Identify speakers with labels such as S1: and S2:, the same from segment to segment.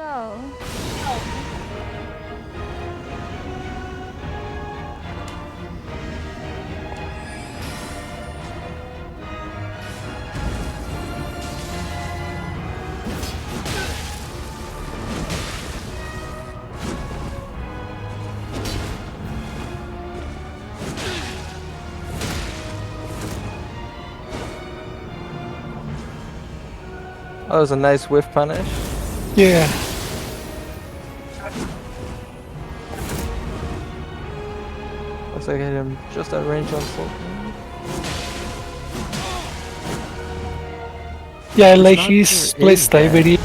S1: go.
S2: That was a nice whiff punish.
S3: Yeah.
S2: Looks like I hit him just out of range on Sooulking.
S3: Yeah, I like
S2: Not
S3: his
S2: sure
S3: play
S2: is
S3: style
S2: that.
S3: very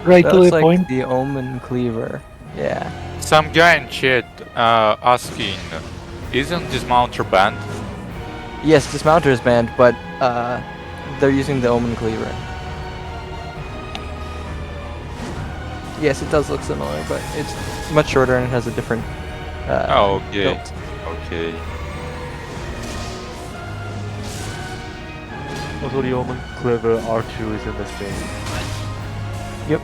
S3: right to
S2: That's
S3: the
S2: like
S3: point.
S2: the Omen Cleaver. Yeah.
S4: Some guy in chat asking, isn't Dismounter banned?
S2: Yes, Dismounter is banned, but they're using the Omen Cleaver. Yes, it does look similar, but it's much shorter and it has a different
S4: Oh, okay.
S2: build.
S4: Okay.
S5: Also, the Omen Clever R2 is in this game.
S2: Yep.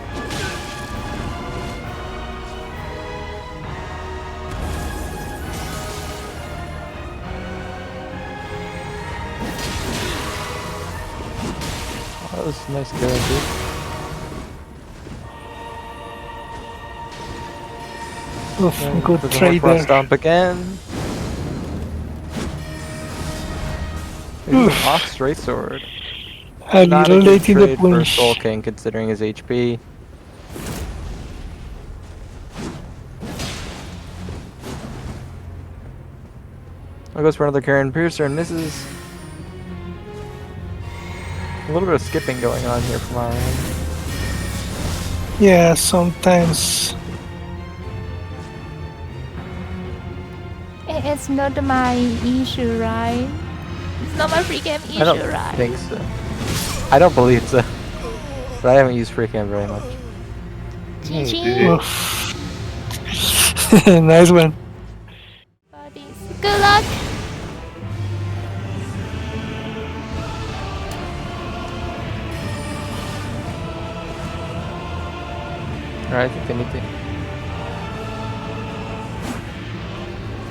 S2: Oh, that was a nice character.
S3: Oof, good
S2: Doesn't
S3: trade
S2: work for a
S3: there.
S2: stomp again. Off straight sword.
S3: A
S2: Not
S3: little
S2: a good
S3: late in the
S2: trade for
S3: punch.
S2: Sooulking considering his HP. I'll goes for another Karen Piercer and misses. A little bit of skipping going on here from our end.
S3: Yeah, sometimes.
S1: It's not my issue, right? It's not my free game issue,
S2: I don't
S1: right?
S2: think so. I don't believe so. But I haven't used free cam very much.
S1: GG.
S3: Oof. Nice one.
S1: Buddies. Good luck.
S2: Alright, I think they need to.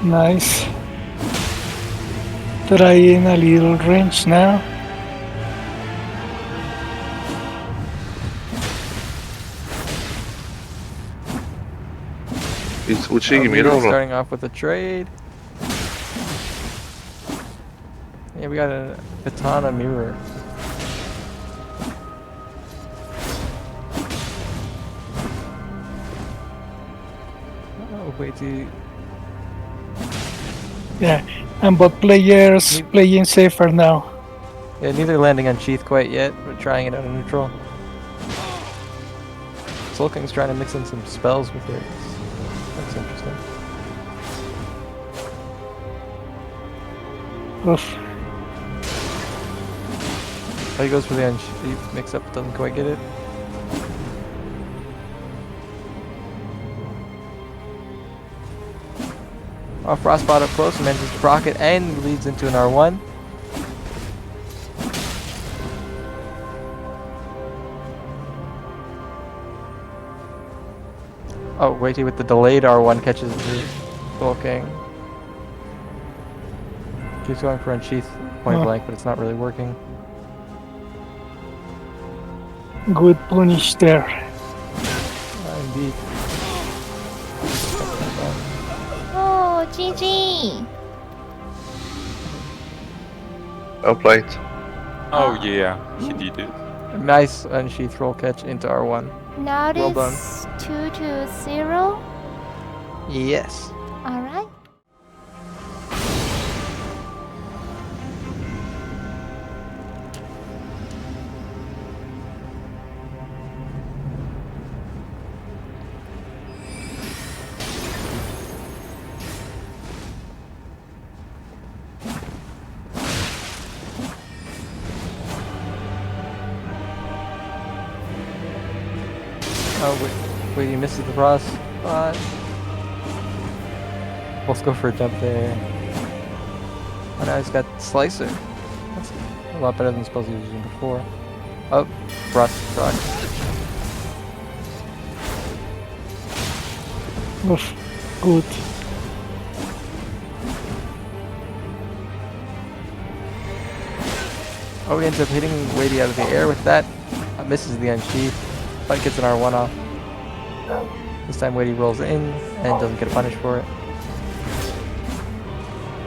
S3: Nice. Try in a little range now.
S6: It's Uchi
S2: Maybe
S6: Miro.
S2: starting off with a trade. Yeah, we got a Katana mirror. Oh, Watey.
S3: Yeah, and both players playing safer now.
S2: Yeah, neither landing on Sheath quite yet, but trying it out of neutral. Sooulking's trying to mix in some spells with it. That's interesting.
S3: Oof.
S2: Oh, he goes for the unsheath mix up, doesn't quite get it. Oh, Frostbot up close, manages to proc it and leads into an R1. Oh, Watey with the delayed R1 catches the Sooulking. Keeps going for unsheath point blank, but it's not really working.
S3: Good punish there.
S2: Indeed.
S1: Oh, GG.
S6: Well played.
S4: Oh yeah, he did it.
S2: A nice unsheath roll catch into R1.
S1: Now
S2: Well
S1: it's 2-0.
S2: Yes.
S1: All right.
S2: Oh, wait, he misses the cross. Let's go for a jump there. Oh, now he's got Slicer. That's a lot better than the spells he was using before. Oh, Frost Rock.
S3: Oof. Good.
S2: Oh, he ends up hitting Watey out of the air with that. Misses the unsheath, but gets an R1 off. This time Watey rolls in and doesn't get punished for it.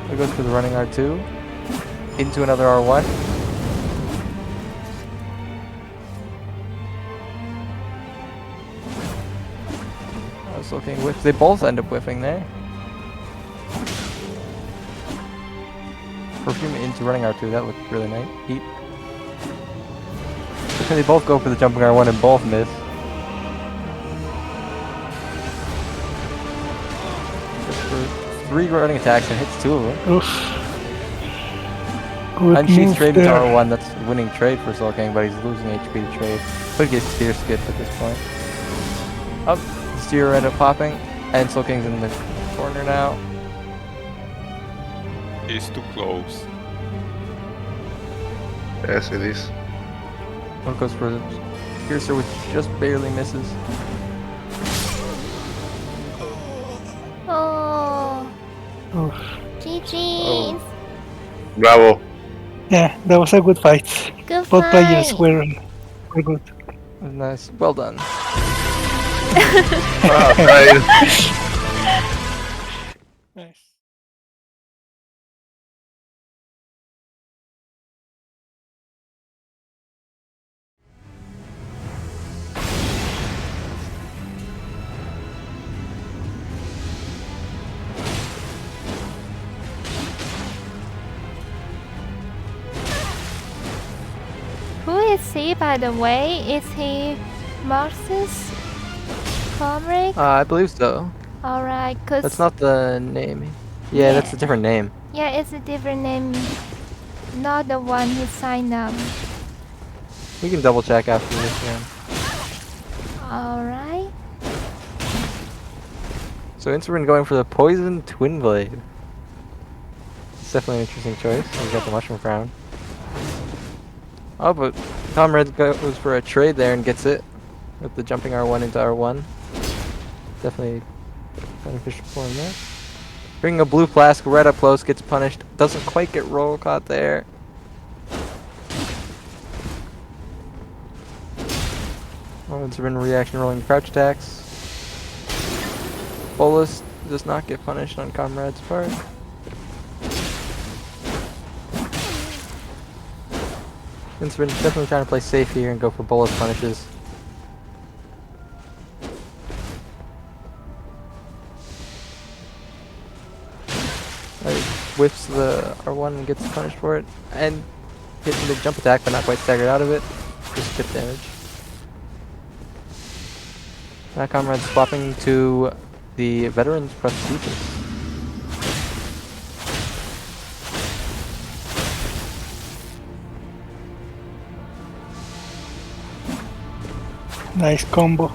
S2: He goes for the running R2. Into another R1. Sooulking whiffs. They both end up whiffing there. Perfume into running R2. That looked really nice. Heat. They both go for the jumping R1 and both miss. Goes for 3 running attacks and hits 2 of them.
S3: Oof. Good
S2: Unsheath
S3: move
S2: trade into
S3: there.
S2: R1. That's a winning trade for Sooulking, but he's losing HP to trade. But he gets spear skipped at this point. Up. Steer end up popping, and Sooulking's in the corner now.
S4: He's too close.
S6: Yes, it is.
S2: One goes for the piercer, which just barely misses.
S1: Oh,
S3: Oof.
S1: GG's.
S6: Bravo.
S3: Yeah, that was a good fight.
S1: Good
S3: Both players
S1: fight.
S3: were good.
S2: Nice. Well done.
S6: Ah, fine.
S3: Nice.
S1: Who is he, by the way? Is he Marxist? Comrade?
S2: I believe so.
S1: Alright, cause
S2: That's not the name. Yeah, that's a different name.
S1: yeah, it's a different name. Not the one who signed up.
S2: We can double check after this one.
S1: Alright.
S2: So Inservin going for the Poison Twin Blade. It's definitely an interesting choice. He's got the Mushroom Crown. Oh, but Comrade goes for a trade there and gets it with the jumping R1 into R1. Definitely beneficial for him there. Bringing a blue flask right up close, gets punished. Doesn't quite get roll caught there. Oh, Inservin reaction rolling crouch attacks. Bolus does not get punished on Comrade's part. Inservin definitely trying to play safe here and go for bolus punishes. Whiffs the R1 and gets punished for it. And hitting the jump attack, but not quite staggered out of it. Just chip damage. Now Comrade's swapping to the Veteran's Prosthesis.
S3: Nice combo.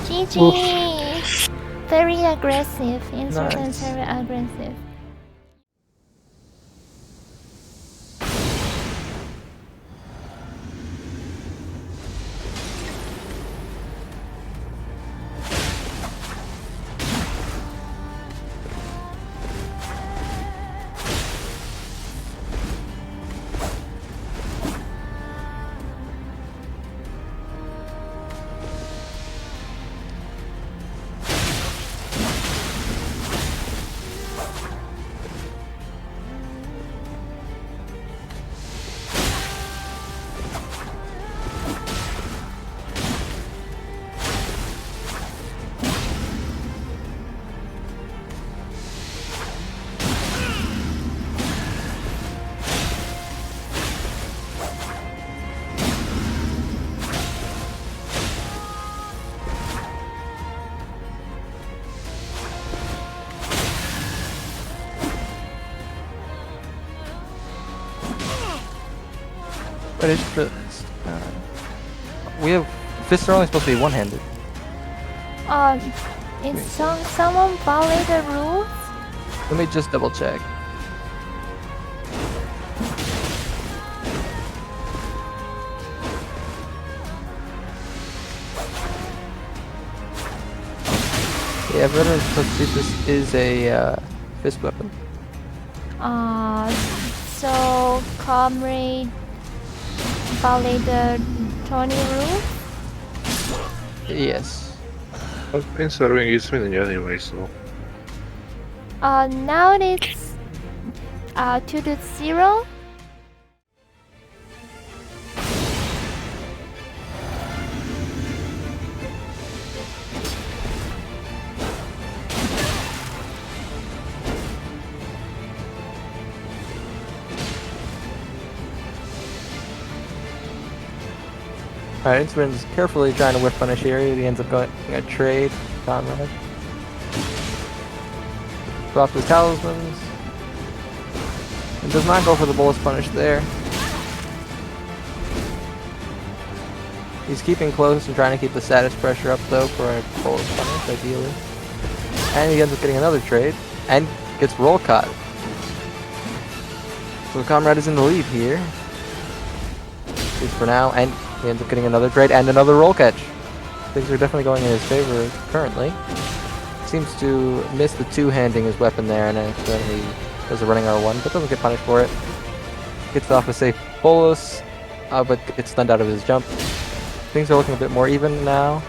S1: GG. Very aggressive. Insurgents
S2: Nice.
S1: very aggressive.
S2: But it's we have fists are only supposed to be one-handed.
S1: Is someone violate the rules?
S2: Let me just double check. Yeah, veterans this is a fist weapon.
S1: So Comrade violate the Tony rule?
S2: Yes.
S6: Inservin is winning anyway, so.
S1: Now it's 2-0.
S2: Alright, Inservin's carefully trying to whip punish here. He ends up going a trade. Comrade. Drop his talismans. And does not go for the bolus punish there. He's keeping close and trying to keep the status pressure up though for a bolus punish, ideally. And he ends up getting another trade. And gets roll caught. So Comrade is in the lead here. At least for now. And he ends up getting another trade and another roll catch. Things are definitely going in his favor currently. Seems to miss the two-handing his weapon there, and then he does a running R1, but doesn't get punished for it. Gets off a safe bolus, but gets stunned out of his jump. Things are looking a bit more even now.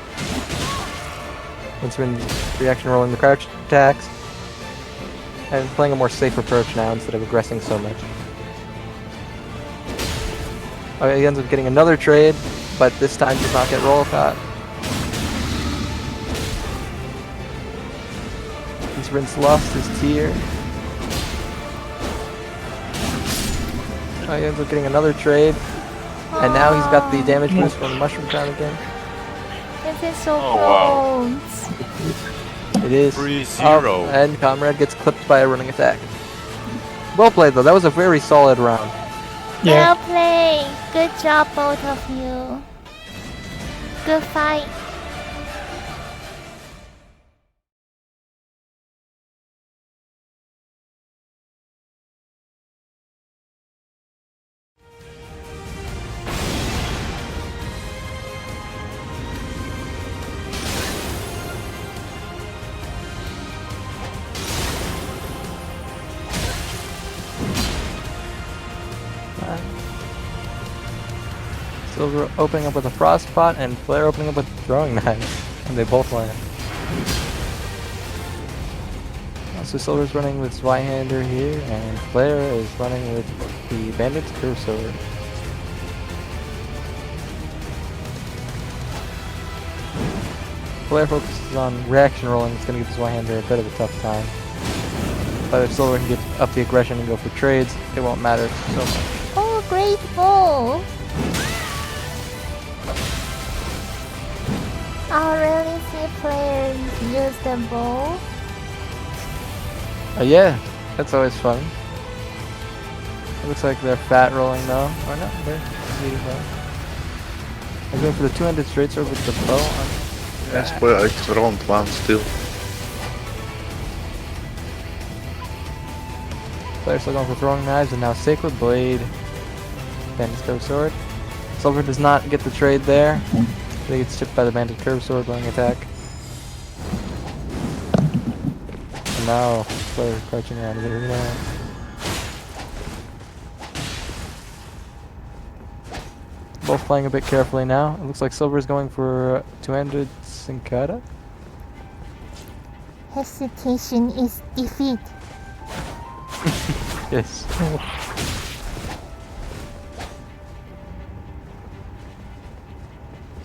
S2: Inservin reaction rolling the crouch attacks, and playing a more safe approach now instead of aggressing so much. He ends up getting another trade, but this time does not get roll caught. Inservin's lost his tier. He ends up getting another trade, and now he's got the damage boost from the mushroom crown again.
S1: This is so
S4: wow.
S1: close.
S2: It is.
S4: 3-0.
S2: And Comrade gets clipped by a running attack. Well played though, that was a very solid round.
S3: Yeah.
S1: Well played. Good job, both of you. Good fight.
S2: Silver opening up with a frost pot and Flare opening up with throwing knives, and they both land. So Silver's running with Zweihander here, and Flare is running with the Bandit's Curve Sword. Flare focuses on reaction rolling, it's going to give Zweihander a bit of a tough time. But if Silver can get up the aggression and go for trades, it won't matter so much.
S1: Oh, great ball. I rarely see players use the bow.
S2: Yeah, that's always fun. It looks like they're fat rolling though. Or not, they're medium rolling. I'm going for the two-handed straight sword with the bow on.
S6: That's why it's round one still.
S2: Player's still going for throwing knives and now Sacred Blade. Bandit's Curve Sword. Silver does not get the trade there. He gets chipped by the Bandit Curve Sword running attack. And now Player crouching around the arena. Both playing a bit carefully now. It looks like Silver's going for two-handed Sinkata.
S1: Hesitation is defeat.
S2: Yes.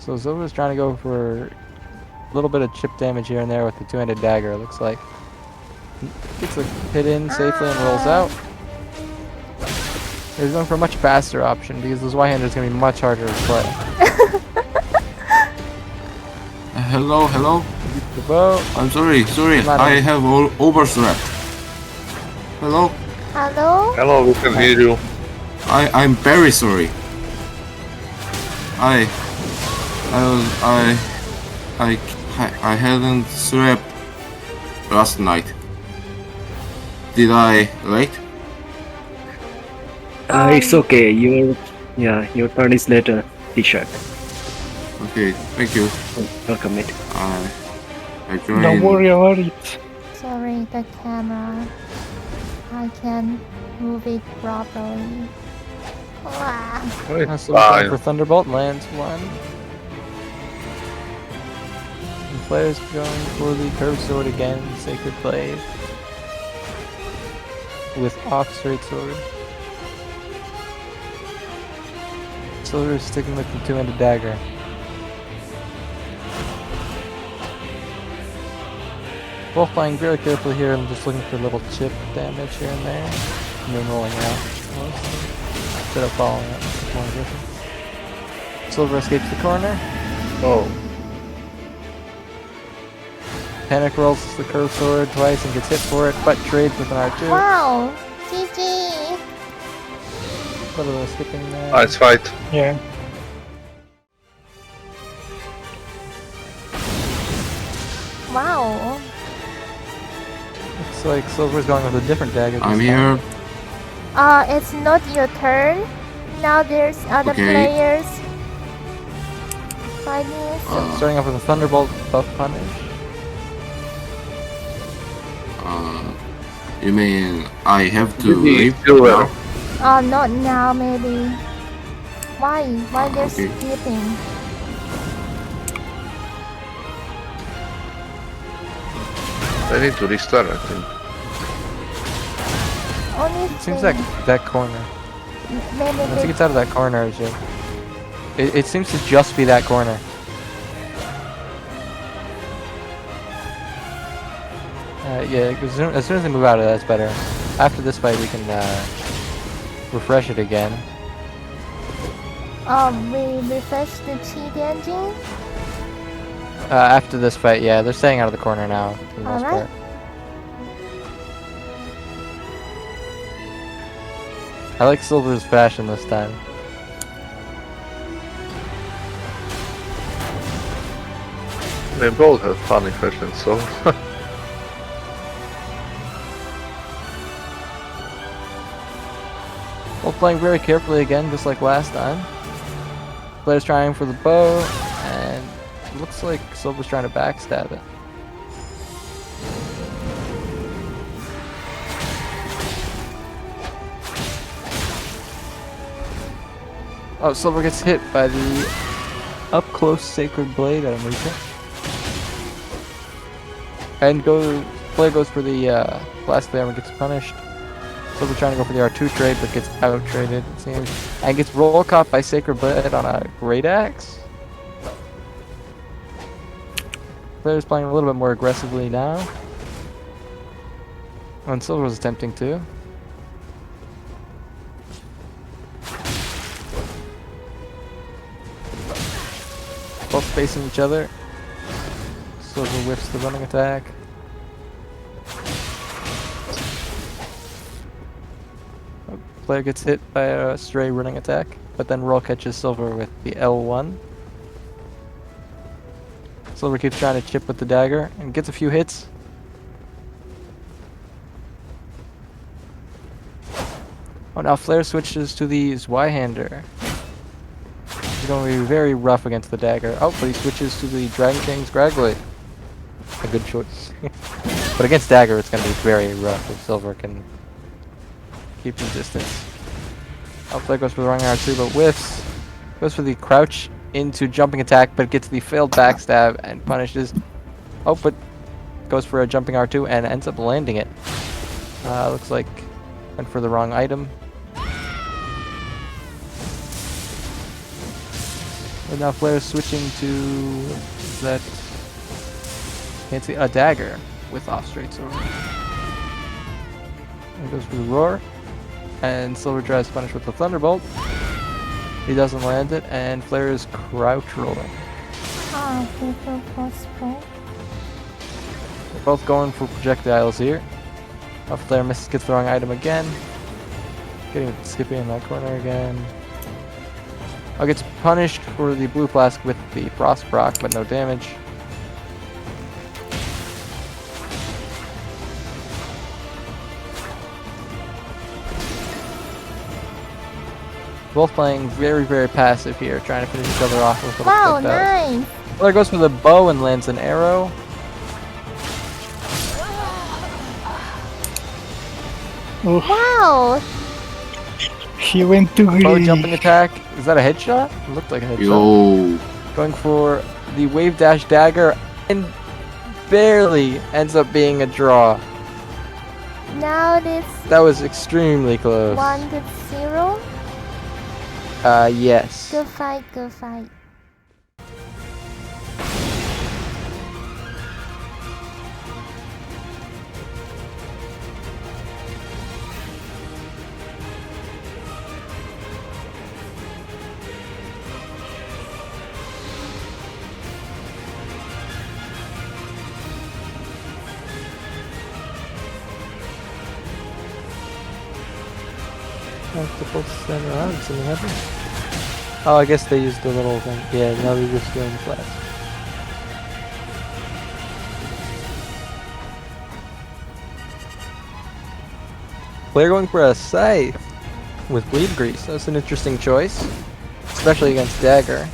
S2: So Silver's trying to go for a little bit of chip damage here and there with the two-handed dagger, it looks like. Gets a hit in safely and rolls out. He's going for a much faster option because the Zweihander is going to be much harder to play.
S7: Hello, hello.
S2: The bow.
S7: I'm sorry, I have overslept. Hello?
S1: Hello?
S6: Hello, we can hear you.
S7: I'm very sorry. I hadn't slept last night. Did I late?
S8: It's okay. Your turn is later, Tshark.
S7: Okay, thank you.
S8: Welcome, mate.
S7: I joined.
S3: Don't worry about it.
S1: Sorry, the camera. I can't move it properly. Wow.
S6: It's
S2: So we're going
S6: fine.
S2: for Thunderbolt, lands one. And players going for the curved sword again, Sacred Blade. With off straight sword. Silver is sticking with the two-handed dagger. Both playing very carefully here. I'm just looking for little chip damage here and there. And then rolling out mostly. Instead of following up. More aggressive. Silver escapes the corner.
S6: Oh,
S2: Panic rolls the curved sword twice and gets hit for it, but trades with an R2.
S1: Wow! GG!
S2: A little bit of skipping there.
S6: nice fight.
S3: Yeah.
S1: Wow!
S2: Looks like Silver's going with a different dagger. this
S7: I'm
S2: time.
S7: here.
S1: It's not your turn. Now there's other
S7: Okay.
S1: players fighting. So
S2: Starting off with a Thunderbolt buff punish.
S7: You mean I have to
S6: Maybe
S7: leave
S6: Silver.
S7: now?
S1: not now, maybe. Why? Why they're
S7: Okay.
S1: skipping?
S6: I need to restart, I think.
S1: Only
S2: It seems
S1: thing,
S2: like that corner.
S1: maybe
S2: Once he
S1: they,
S2: gets out of that corner, it seems to just be that corner. Yeah, as soon as they move out of it, that's better. After this fight, we can refresh it again.
S1: we refresh the cheat engine.
S2: After this fight, yeah, they're staying out of the corner now, for the most
S1: Alright.
S2: part. I like Silver's fashion this time.
S6: They both have funny fashion, so.
S2: Both playing very carefully again, just like last time. Player's trying for the bow, and it looks like Silver's trying to backstab it. Oh, Silver gets hit by the up-close Sacred Blade at Amrita. And player goes for the blast flare and gets punished. Silver trying to go for the R2 trade, but gets out-traded, it seems. And gets roll caught by Sacred Blade on a Great Axe. Player's playing a little bit more aggressively now. And Silver was attempting to. Both facing each other. Silver whiffs the running attack. Player gets hit by a stray running attack, but then roll catches Silver with the L1. Silver keeps trying to chip with the dagger and gets a few hits. Oh, now Flare switches to the Zweihander. He's going to be very rough against the dagger. Oh, but he switches to the Dragon King's Gragblade. A good choice. But against dagger, it's going to be very rough if Silver can keep his distance. Outplay goes for the wrong R2, but whiffs. Goes for the crouch into jumping attack, but gets the failed backstab and punishes. Oh, but goes for a jumping R2 and ends up landing it. Looks like went for the wrong item. And now Flair is switching to that. Can't see a dagger with off straight sword. And goes for the roar. And Silver tries to punish with the Thunderbolt. He doesn't land it, and Flare is crouch rolling.
S1: People postpone.
S2: They're both going for projectiles here. Flare misses, gets the wrong item again. Getting skipping in that corner again. Oh, gets punished for the blue flask with the frost proc, but no damage. Both playing very, very passive here, trying to finish each other off with little
S1: Wow,
S2: quick dives.
S1: nice.
S2: Flare goes for the bow and lands an arrow.
S3: Oh,
S1: Wow.
S3: he went too
S2: Bow
S3: greedy.
S2: jumping attack. Is that a headshot? It looked like a headshot.
S7: Yo.
S2: Going for the wave dash dagger and barely ends up being a draw.
S1: Now it's
S2: That was extremely close.
S1: 1-0.
S2: Yes.
S1: Good fight, good fight.
S2: Have to both stand around, something happened. Oh, I guess they used the little thing. Yeah, now they're just doing the flash. Player going for a scythe with bleed grease. That's an interesting choice, especially against dagger.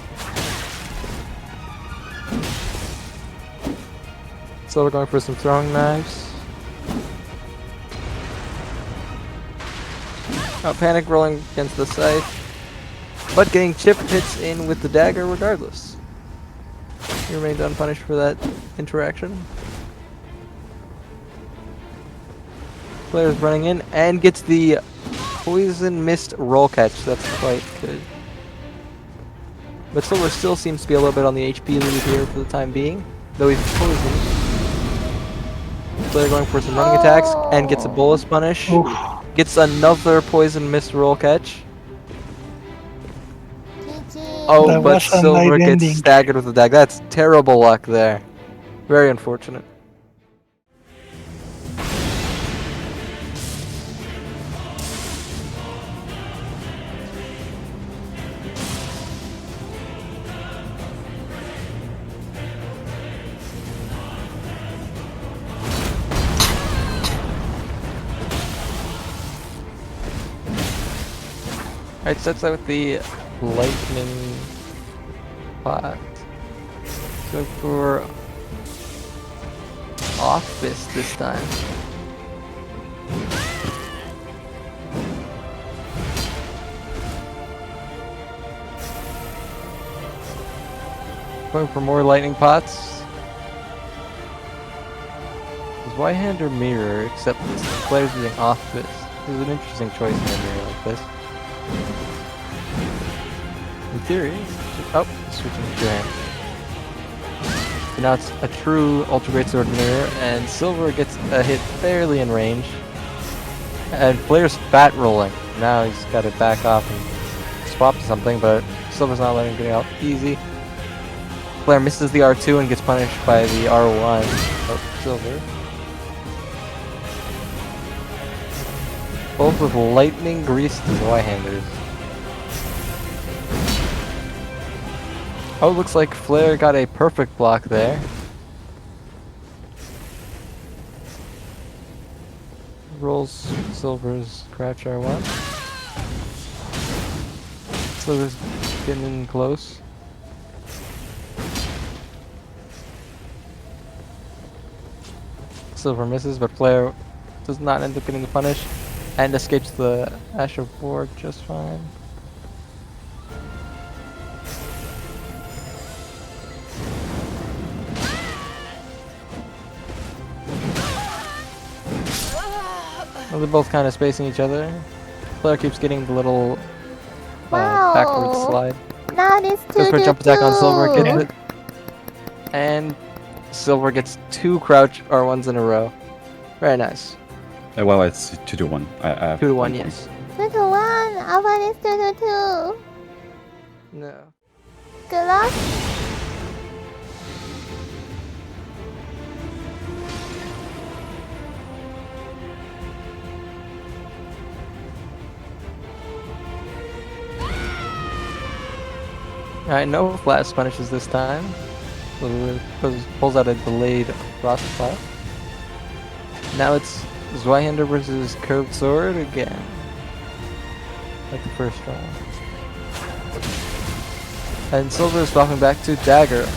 S2: So we're going for some throwing knives. Oh, panic rolling against the scythe, but getting chip hits in with the dagger regardless. He remained unpunished for that interaction. Player's running in and gets the poison mist roll catch. That's quite good. But Silver still seems to be a little bit on the HP lead here for the time being, though he's poisoned. Player going for some running attacks and gets a bolus punish.
S3: Oof.
S2: Gets another poison mist roll catch.
S1: GG.
S2: Oh,
S3: That
S2: but
S3: was a
S2: Silver
S3: nice
S2: gets
S3: ending.
S2: staggered with the dagger. That's terrible luck there. Very unfortunate. Alright, starts out with the lightning pot. Go for off fist this time. Going for more lightning pots. Is Y hand or mirror? Except this player's using off fist. This is an interesting choice in a mirror like this. In theory, oh, switching to hand. So now it's a true Ultra Great Sword mirror, and Silver gets a hit fairly in range. And player's fat rolling. Now he's got to back off and swap to something, but Silver's not letting him get out easy. Player misses the R2 and gets punished by the R1 of Silver. Both with lightning greased as Y-handers. Oh, looks like Flare got a perfect block there. Rolls Silver's crouch R1. Silver's getting in close. Silver misses, but Flare does not end up getting the punish and escapes the Ash of War just fine. Well, they're both kind of spacing each other. Flare keeps getting the little
S1: Wow.
S2: backwards slide.
S1: Now it's 2
S2: Goes for a jump attack on Silver,
S1: two.
S2: gets it. And Silver gets 2 crouch R1s in a row. Very nice.
S9: Well, it's 2-1. I have
S2: 2 to 1,
S9: one
S2: yes.
S1: 2 to 1. Our one is 2 to 2.
S2: No.
S1: Good luck.
S2: Alright, no flash punishes this time. Pulls out a delayed frost flash. Now it's Zweihander versus curved sword again. Like the first round. And Silver is swapping back to dagger.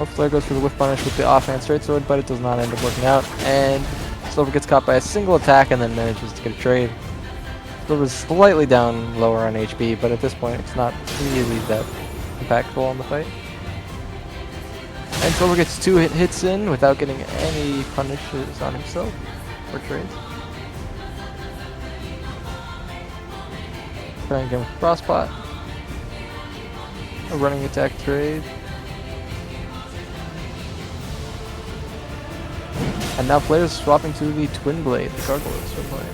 S2: Flare goes for the whiff punish with the offhand straight sword, but it does not end up working out. And Silver gets caught by a single attack and then manages to get a trade. Silver's slightly down lower on HP, but at this point it's not really that impactful on the fight. And Silver gets 2 hits in without getting any punishes on himself or trades. Trying again with Frostbot. A running attack trade. And now players swapping to the Twin Blade, the Gargoyles Twin Blade.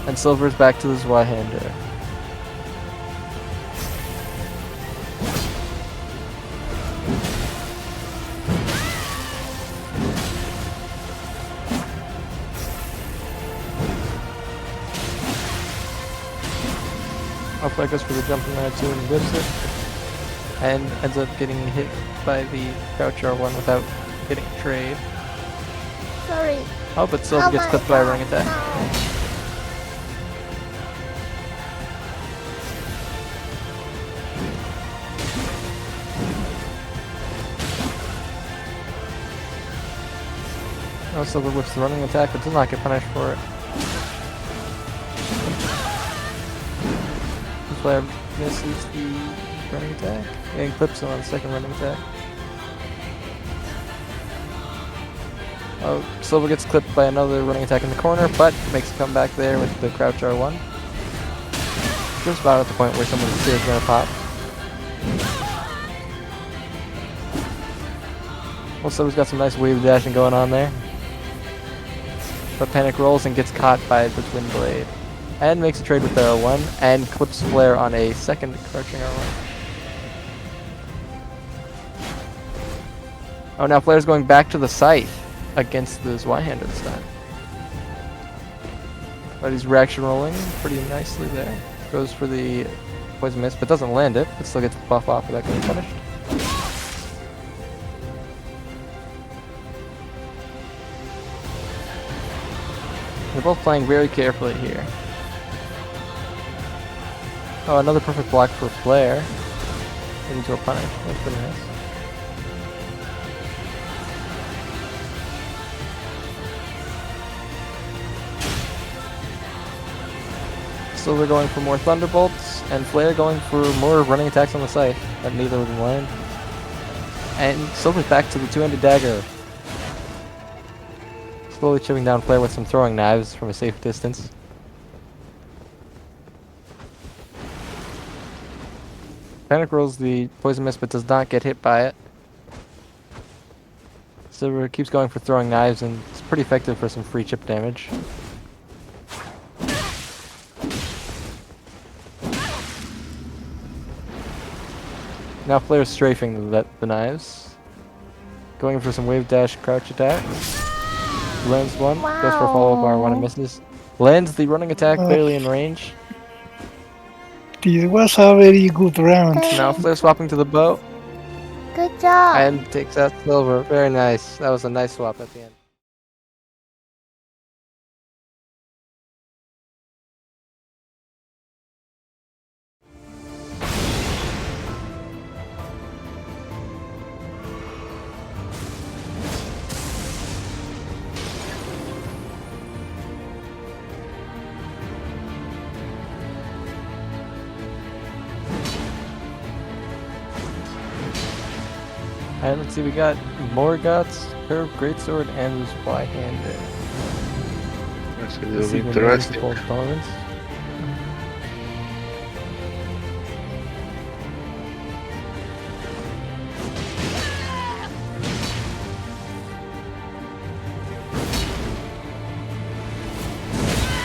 S2: And Silver's back to the Zweihander. Flare goes for the jumping R2 and whips it. And ends up getting hit by the crouch R1 without getting a trade.
S1: Sorry.
S2: Oh, but Silver gets clipped by a ring attack. Oh, Silver whips the running attack, but does not get punished for it. Flare misses the running attack and clips him on the second running attack. Oh, Silver gets clipped by another running attack in the corner, but makes a comeback there with the crouch R1. Just about at the point where someone's spear is going to pop. Well, Silver's got some nice wave dashing going on there. But Panic rolls and gets caught by the Twin Blade. And makes a trade with the R1 and clips Flare on a second crouching R1. Oh, now Flare's going back to the scythe against the Zweihander this time. But he's reaction rolling pretty nicely there. Goes for the poison mist, but doesn't land it, but still gets the buff off without getting punished. They're both playing very carefully here. Oh, another perfect block for Flare. Into a punish. That's pretty nice. Silver going for more Thunderbolts, and Flare going for more running attacks on the scythe, but neither of them land. And Silver's back to the two-handed dagger. Slowly chipping down Flare with some throwing knives from a safe distance. Panic rolls the poison mist but does not get hit by it. Silver keeps going for throwing knives and it's pretty effective for some free chip damage. Now Flare's strafing the knives. Going for some wave dash crouch attacks. Lands one, goes for a follow-up R1 and misses. Lands the running attack barely in range.
S3: This was a very good round.
S2: Now Flare swapping to the bow.
S1: Good job.
S2: And takes out Silver. Very nice. That was a nice swap at the end. Alright, let's see, we got Morgoth's Curved Greatsword and Zweihander.
S6: That's a little interesting.
S2: Opponents.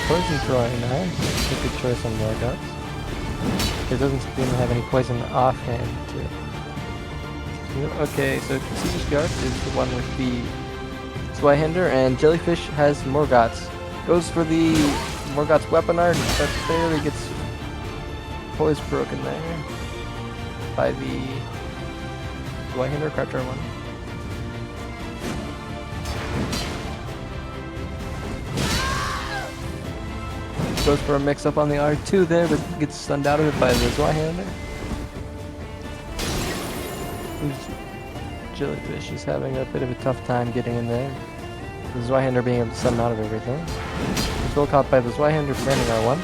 S2: Poison throwing knives. A good choice on Morgoth's. It doesn't seem to have any poison offhand to it. Okay, so Tshark is the one with the Zweihander, and Jellyfish has Morgoth's. Goes for the Morgoth's weapon art, but barely gets poise broken there by the Zweihander Crouch R1. Goes for a mix-up on the R2 there, but gets stunned out of it by the Zweihander. Jellyfish is having a bit of a tough time getting in there. The Zweihander being able to stun out of everything. Still caught by the Zweihander standing R1.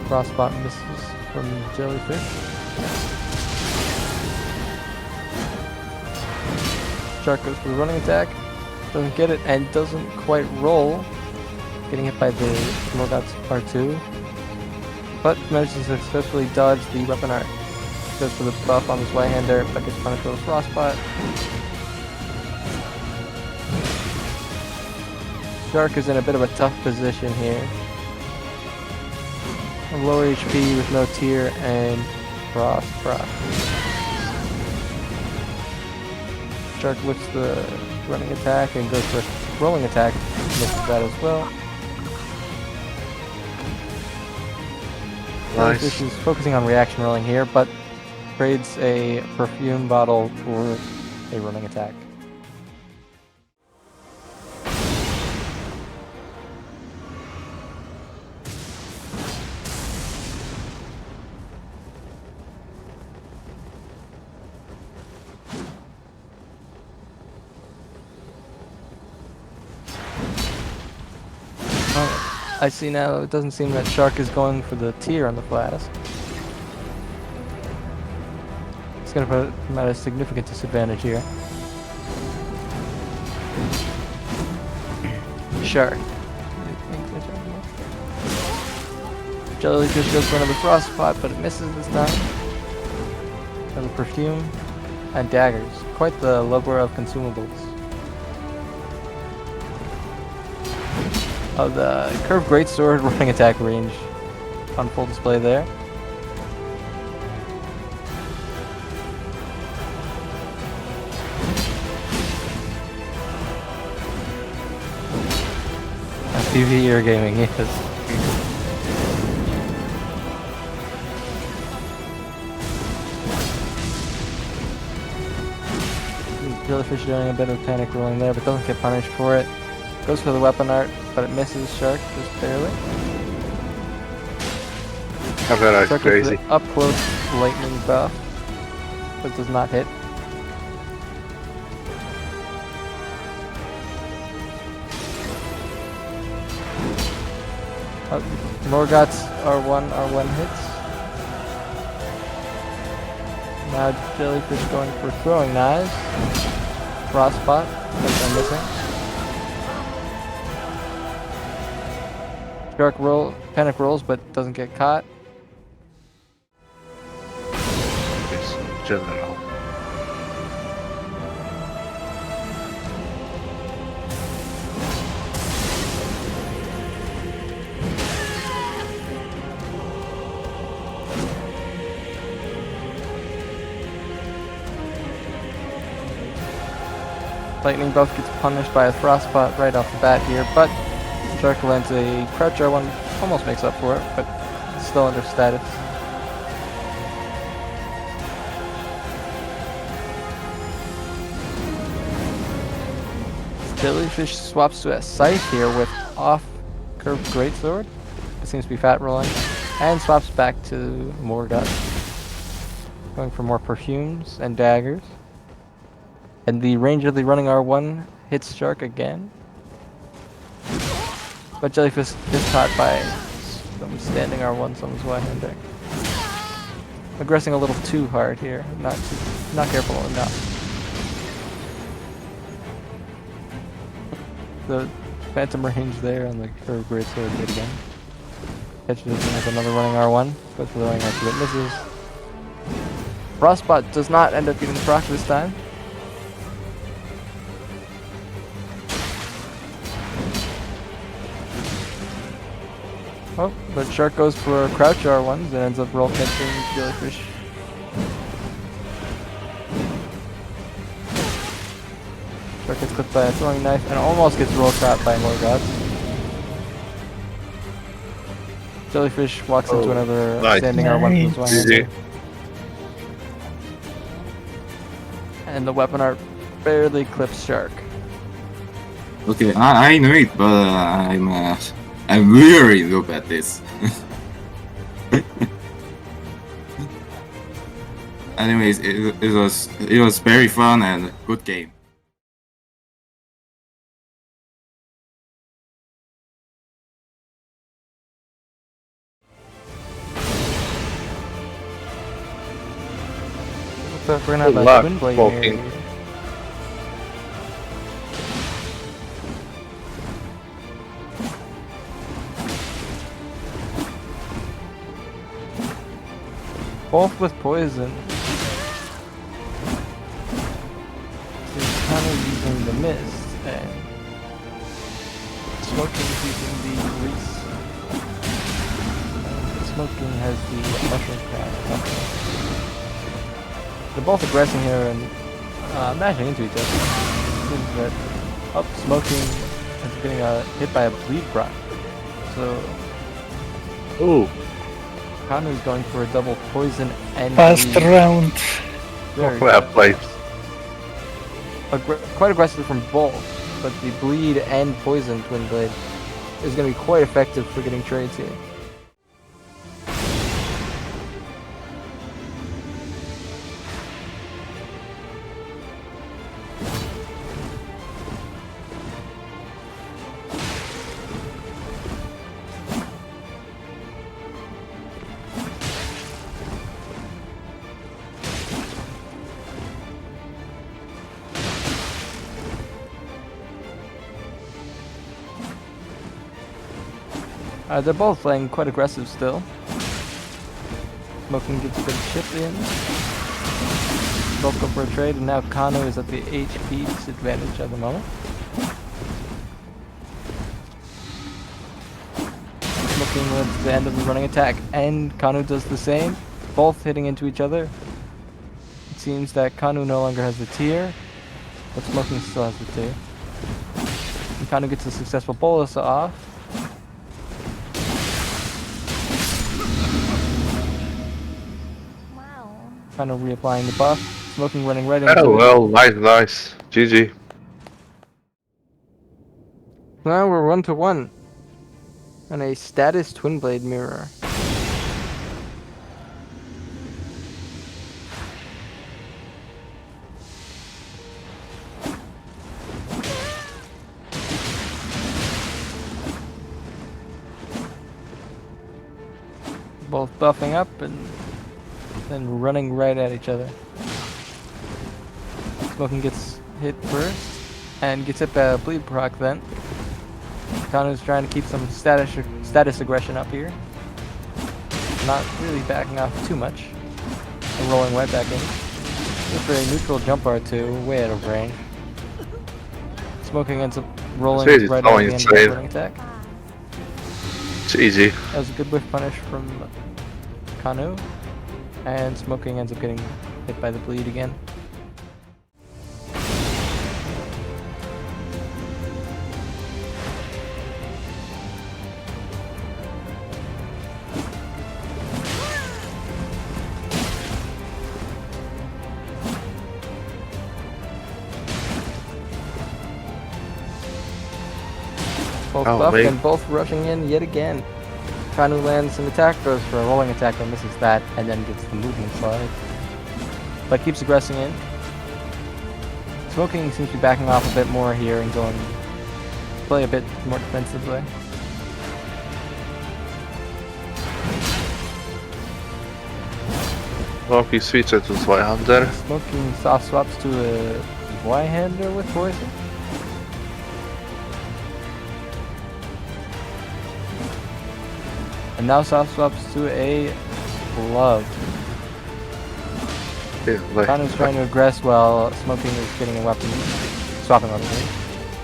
S2: Frostbot misses from Jellyfish. Tshark goes for the running attack. Doesn't get it and doesn't quite roll. Getting hit by the Morgoth's R2. But manages to successfully dodge the weapon art. Goes for the buff on the Zweihander, but gets punished with a Frostbot. Tshark is in a bit of a tough position here. A lower HP with no tier and Frost proc. Tshark lifts the running attack and goes for a rolling attack. Misses that as well. Jellyfish is focusing on reaction rolling here, but trades a perfume bottle for a running attack. I see now it doesn't seem that Tshark is going for the tier on the flask. It's going to put him at a significant disadvantage here. Tshark. Jellyfish goes for another Frostbot, but it misses this time. Another perfume and daggers. Quite the lover of consumables. Oh, the curved greatsword running attack range on full display there. PvE or gaming, yes. Jellyfish doing a bit of panic rolling there, but doesn't get punished for it. Goes for the weapon art, but it misses Tshark just barely.
S6: Tshark is crazy.
S2: Up close lightning buff, but does not hit. Morgoth's R1 hits. Now Jellyfish going for throwing knives. Frostbot, but they're missing. Tshark panic rolls, but doesn't get caught.
S6: It's general.
S2: Lightning buff gets punished by a Frostbot right off the bat here, but Tshark lands a Crouch R1, almost makes up for it, but still under status. Jellyfish swaps to a Scythe here with off curved greatsword. It seems to be fat rolling, and swaps back to Morgoth, going for more perfumes and daggers. And the range of the running R1 hits Tshark again. But Jellyfish is caught by some standing R1, some Zweihander. Aggressing a little too hard here, not careful enough. The phantom range there on the curved greatsword yet again. Catches it with another running R1, goes for the running R2 that misses. Frostbot does not end up getting the proc this time. Oh, but Tshark goes for Crouch R1s and ends up roll catching Jellyfish. Tshark gets clipped by a throwing knife and almost gets roll trapped by more gods. Jellyfish walks into another
S6: nice.
S2: standing R1 from his
S6: GG.
S2: and the weapon art barely clips Tshark.
S7: Okay, I know it, but I'm really noob at this. Anyways, it was very fun and good game.
S2: So we're gonna have
S6: Good
S2: a
S6: luck,
S2: twin blade
S6: SmokeKing.
S2: here. Both with poison. So he's kind of using the mist and SmokeKing's using the grease. And SmokeKing has the mushroom crab. They're both aggressing here and mashing into each other. Seems that SmokeKing is getting hit by a bleed proc. So
S6: Ooh.
S2: Kanu's going for a double poison and
S3: Fast
S2: bleed.
S3: round.
S2: Very
S6: Well
S2: good.
S6: played.
S2: Quite aggressive from both, but the bleed and poison twin blade is going to be quite effective for getting trades here. They're both playing quite aggressive still. SmokeKing gets a good chip in. Both go for a trade, and now Kanu is at the HP disadvantage at the moment. SmokeKing wins the end of the running attack, and Kanu does the same. Both hitting into each other. It seems that Kanu no longer has the tier, but SmokeKing still has the tier. And Kanu gets a successful bolus off. Kind of reapplying the buff. SmokeKing running right into
S6: Oh
S2: it.
S6: well, nice. GG.
S2: Now we're 1-1. And a status twin blade mirror. Both buffing up and then running right at each other. SmokeKing gets hit first and gets hit by a bleed proc then. Kanu's trying to keep some status aggression up here. Not really backing off too much. And rolling right back in. Just for a neutral jump R2, way out of range. SmokeKing ends up rolling
S6: It's
S2: right
S6: really
S2: at the end of the
S6: insane.
S2: running attack.
S6: It's easy.
S2: That was a good whiff punish from Kanu. And SmokeKing ends up getting hit by the bleed again. Both
S6: Oh,
S2: buffed
S6: mate.
S2: and both rushing in yet again. Kanu lands an attack, goes for a rolling attack and misses that, and then gets the movement slide. But keeps aggressing in. SmokeKing seems to be backing off a bit more here and going play a bit more defensively.
S6: SmokeKing switches to Zweihander.
S2: SmokeKing soft swaps to a Y-hander with poison. And now soft swaps to a glove.
S6: Yeah, like,
S2: Kanu's trying to aggress while SmokeKing is getting a weapon, swapping weapons.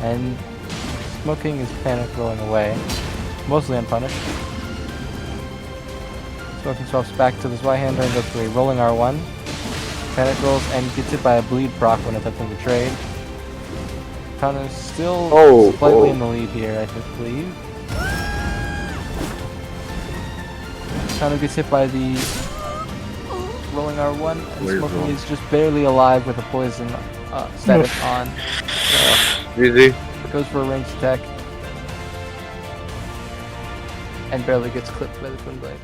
S2: And SmokeKing is panic rolling away, mostly unpunished. SmokeKing swaps back to this Y-hander and goes for a rolling R1. Panic rolls and gets hit by a bleed proc when attempting to trade. Kanu's still
S6: Oh,
S2: slightly
S6: oh.
S2: in the lead here, I believe. Kanu gets hit by the rolling R1, and
S6: Where's
S2: SmokeKing
S6: wrong?
S2: is just barely alive with a poison status on.
S6: Easy.
S2: Goes for a ranged attack. And barely gets clipped by the Twin Blade.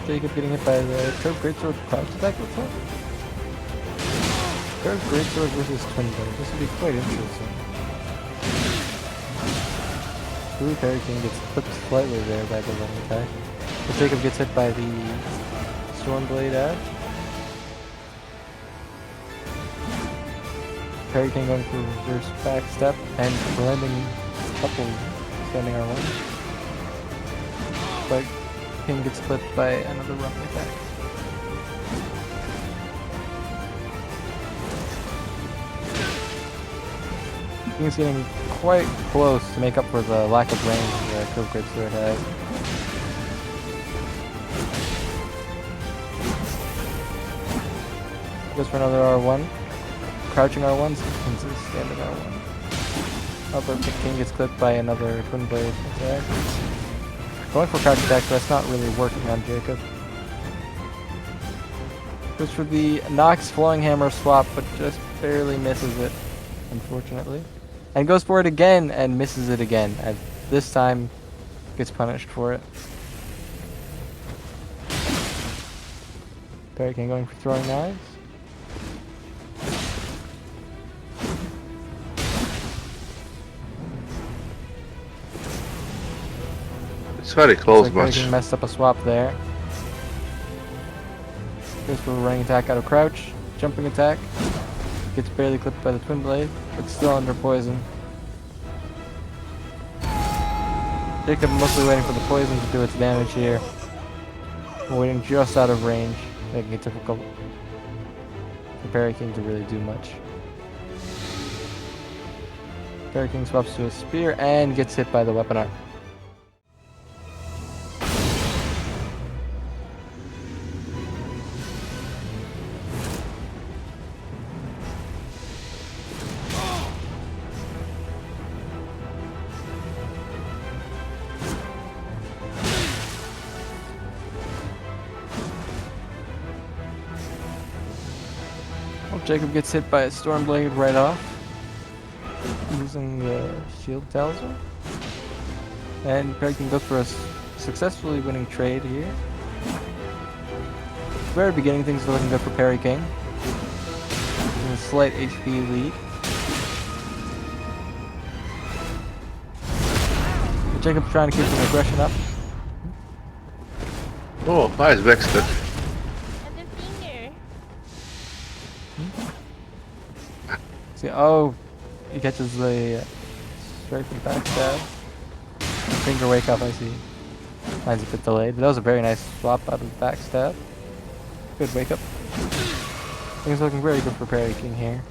S2: Jacob getting hit by the Curved Greatsword crouch attack, looks like. Curved Greatsword versus Twin Blade. This would be quite interesting. Blue Parry King gets clipped slightly there by the running attack. But Jacob gets hit by the Stormblade Ash. Parry King going for reverse back step and landing a couple standing R1. But King gets clipped by another running attack. King's getting quite close to make up for the lack of range that Curved Greatsword has. Goes for another R1. Crouching R1, standing R1. Oh, but King gets clipped by another Twin Blade attack. Going for crouch attack, but that's not really working on Jacob. Goes for the Nox Flowing Hammer swap, but just barely misses it, unfortunately. And goes for it again, and misses it again. And this time, gets punished for it. Parry King going for throwing knives.
S6: It's very close
S2: Looks like
S6: match.
S2: Parry King messed up a swap there. Goes for a running attack out of crouch. Jumping attack. Gets barely clipped by the Twin Blade, but still under poison. Jacob mostly waiting for the poison to do its damage here. Waiting just out of range, making it difficult for Parry King to really do much. Parry King swaps to a spear and gets hit by the weapon arm. Jacob gets hit by a Stormblade right off, using the shield talisman. And Parry King goes for a successfully winning trade here. Very beginning, things are looking good for Parry King. In a slight HP lead. But Jacob's trying to keep some aggression up.
S6: Oh, nice backstep.
S1: And the finger.
S2: See, oh, he catches the straight from backstab. Finger wake up, I see. Mine's a bit delayed, but that was a very nice swap out of the backstab. Good wake up. Things looking very good for Parry King here.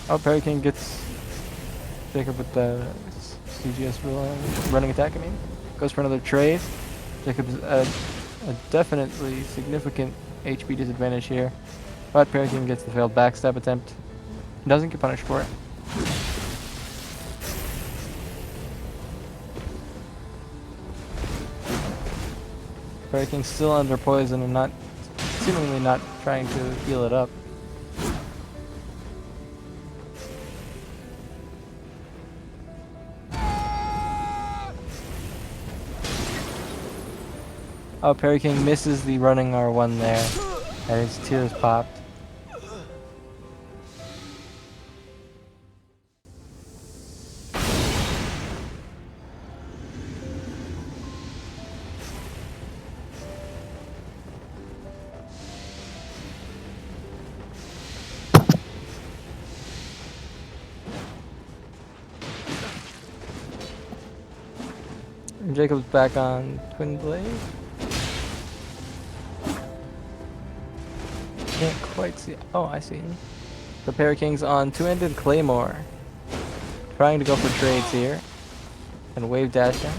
S2: Oh, Parry King gets Jacob with the CGS running attack, I mean. Goes for another trade. Jacob's a definitely significant HP disadvantage here. But Parry King gets the failed backstab attempt. Doesn't get punished for it. Parry King's still under poison and seemingly not trying to heal it up. Oh, Parry King misses the running R1 there, and his tears popped. And Jacob's back on Twin Blade. Can't quite see. Oh, I see. The Parry King's on two-handed Claymore. Trying to go for trades here. And wave dash down.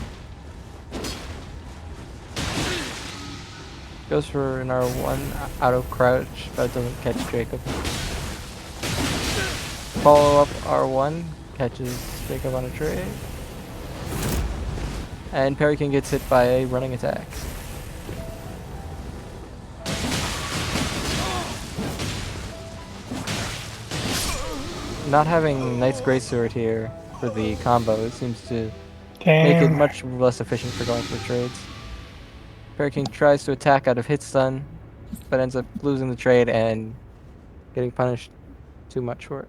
S2: Goes for an R1 out of crouch, but it doesn't catch Jacob. Follow up R1, catches Jacob on a trade. And Parry King gets hit by a running attack. Not having Knight's Greatsword here for the combo, it seems to make it
S3: Damn.
S2: much less efficient for going for trades. Parry King tries to attack out of hit stun, but ends up losing the trade and getting punished too much for it.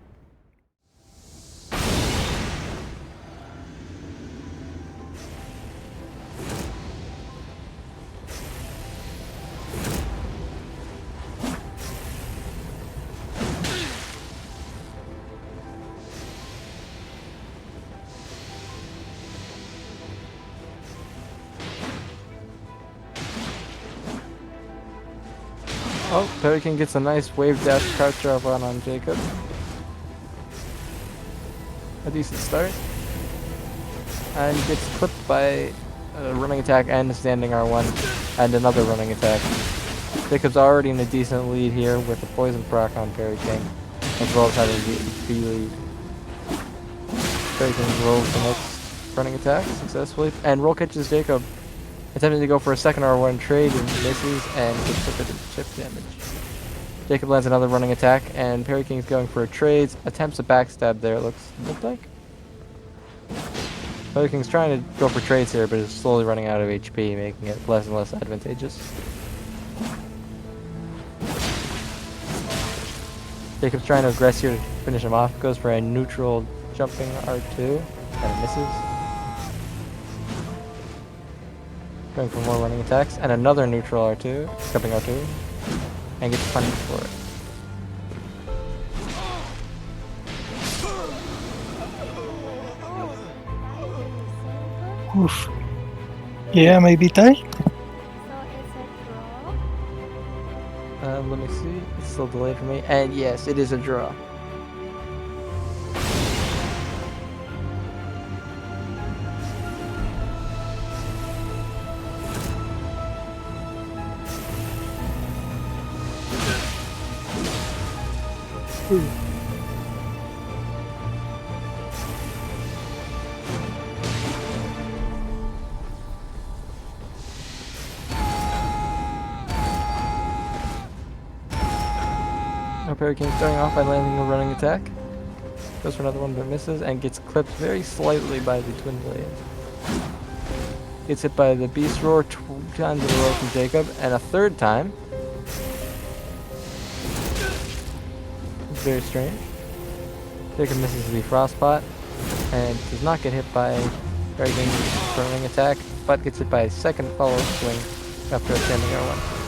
S2: Oh, Parry King gets a nice wave dash crouch drop on Jacob. A decent start. And gets clipped by a running attack and a standing R1 and another running attack. Jacob's already in a decent lead here with a poison proc on Parry King, as well as having the HP lead. Parry King rolls the next running attack successfully, and roll catches Jacob, attempting to go for a second R1 trade and misses and gets a bit of chip damage. Jacob lands another running attack, and Parry King's going for a trade, attempts a backstab there, it looks like. Parry King's trying to go for trades here, but is slowly running out of HP, making it less and less advantageous. Jacob's trying to aggress here to finish him off, goes for a neutral jumping R2, and it misses. Going for more running attacks, and another neutral R2, jumping R2, and gets punished for it.
S3: Oof. Yeah, maybe tie.
S1: So it's a draw.
S2: Let me see, it's still delayed for me, and yes, it is a draw. Parry King starting off by landing a running attack. Goes for another one but misses and gets clipped very slightly by the Twin Blade. Gets hit by the Beast Roar 2 times in a row from Jacob, and a third time. It's very strange. Jacob misses the Frostpot and does not get hit by Parry King's running attack, but gets hit by a second follow-up swing after a standing R1.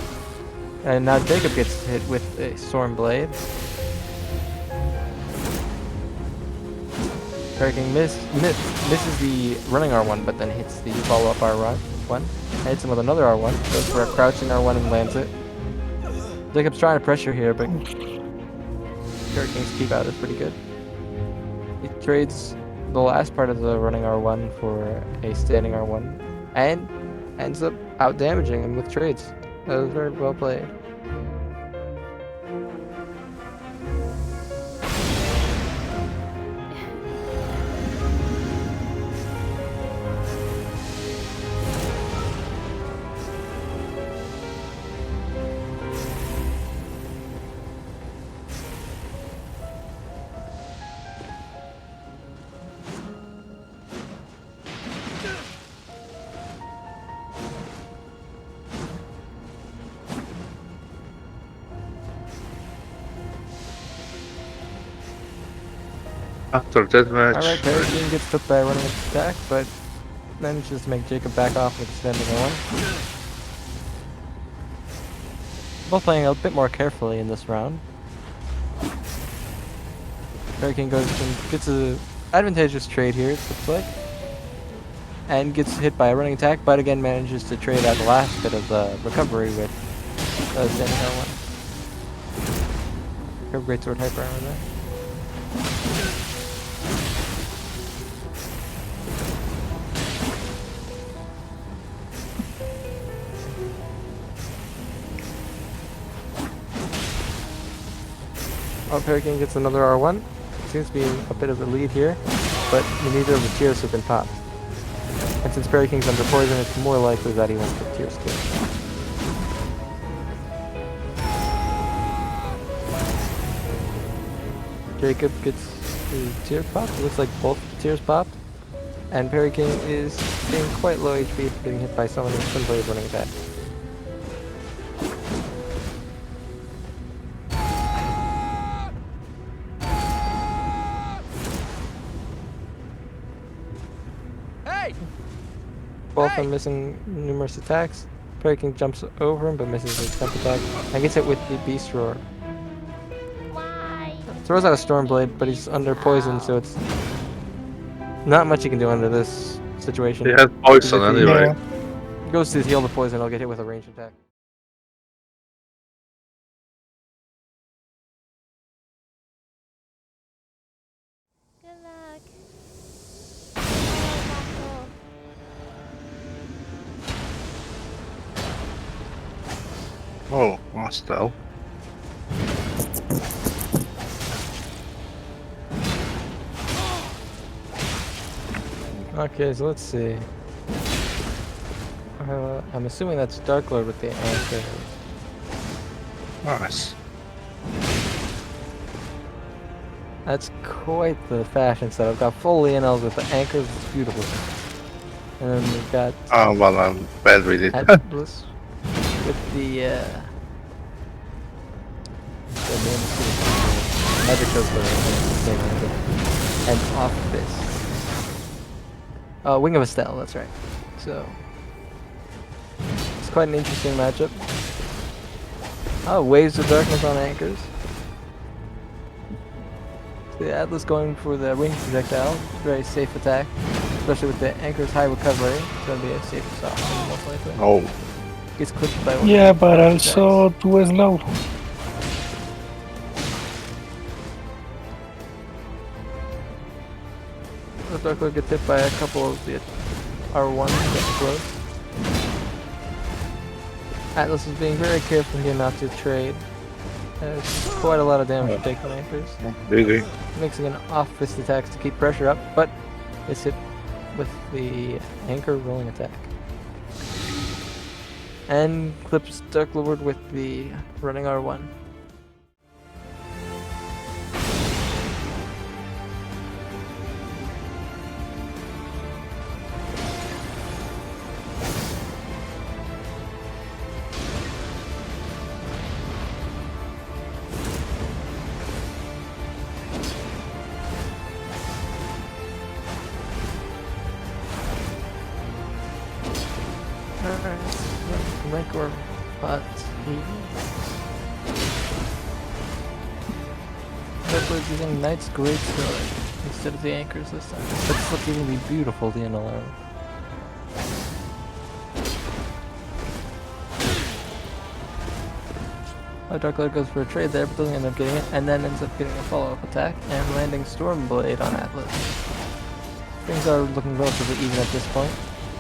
S2: And now Jacob gets hit with a Storm Blade. Parry King misses the running R1, but then hits the follow-up R1. And hits him with another R1. Goes for a crouching R1 and lands it. Jacob's trying to pressure here, but Parry King's keep out is pretty good. He trades the last part of the running R1 for a standing R1, and ends up out damaging him with trades. That was very well played.
S6: After that match,
S2: Alright, Parry King gets took by a running attack, but manages to make Jacob back off with a standing R1. Both playing a bit more carefully in this round. Parry King goes and gets a advantageous trade here, it looks like. and gets hit by a running attack, but again manages to trade out the last bit of the recovery with standing R1. Recover great sword hyper armor there. Oh, PURRY gets another R1. Seems to be a bit of a lead here, but neither of the tiers have been popped. And since PURRY King's under poison, it's more likely that he won't get tiers killed. Jacob gets the tier popped. It looks like both tiers popped. And PURRY King is being quite low HP, getting hit by someone who's simply running attack. Both are missing numerous attacks. PURRY King jumps over him but misses his jump attack and gets hit with the Beast Roar.
S1: Why?
S2: Throws out a Stormblade, but he's under poison, so it's not much he can do under this situation.
S6: He has poison anyway.
S3: Yeah.
S2: Goes to heal the poison, he'll get hit with a ranged attack.
S1: Good luck.
S6: Oh, hostile.
S2: Okay, so let's see. I'm assuming that's DarkLord with the anchor.
S6: Nice.
S2: That's quite the fashion set. I've got full Lionels with the anchors, it's beautiful. And then we've got
S6: Oh, well, I'm bad with it.
S2: Atlas with the name is Magic Coaster and Office. Wing of Estelle, that's right. So it's quite an interesting matchup. Oh, Waves of Darkness on anchors. The Atlas going for the wing projectile, very safe attack, especially with the anchor's high recovery. It's going to be a safe option, most likely.
S6: Oh,
S2: Gets clipped by one.
S3: Yeah, but also too slow.
S2: The DarkLord gets hit by a couple of the R1s getting close. Atlas is being very careful here not to trade. There's quite a lot of damage to take from anchors.
S6: really?
S2: Mixing an off-fist attacks to keep pressure up, but is hit with the anchor rolling attack. And clips DarkLord with the running R1. Rancor, but DarkLord's using Knight's Greatsword instead of the anchors this time. But it's looking really beautiful, the NLR. DarkLord goes for a trade there, but doesn't end up getting it, and then ends up getting a follow-up attack and landing Stormblade on Atlas. Things are looking relatively even at this point.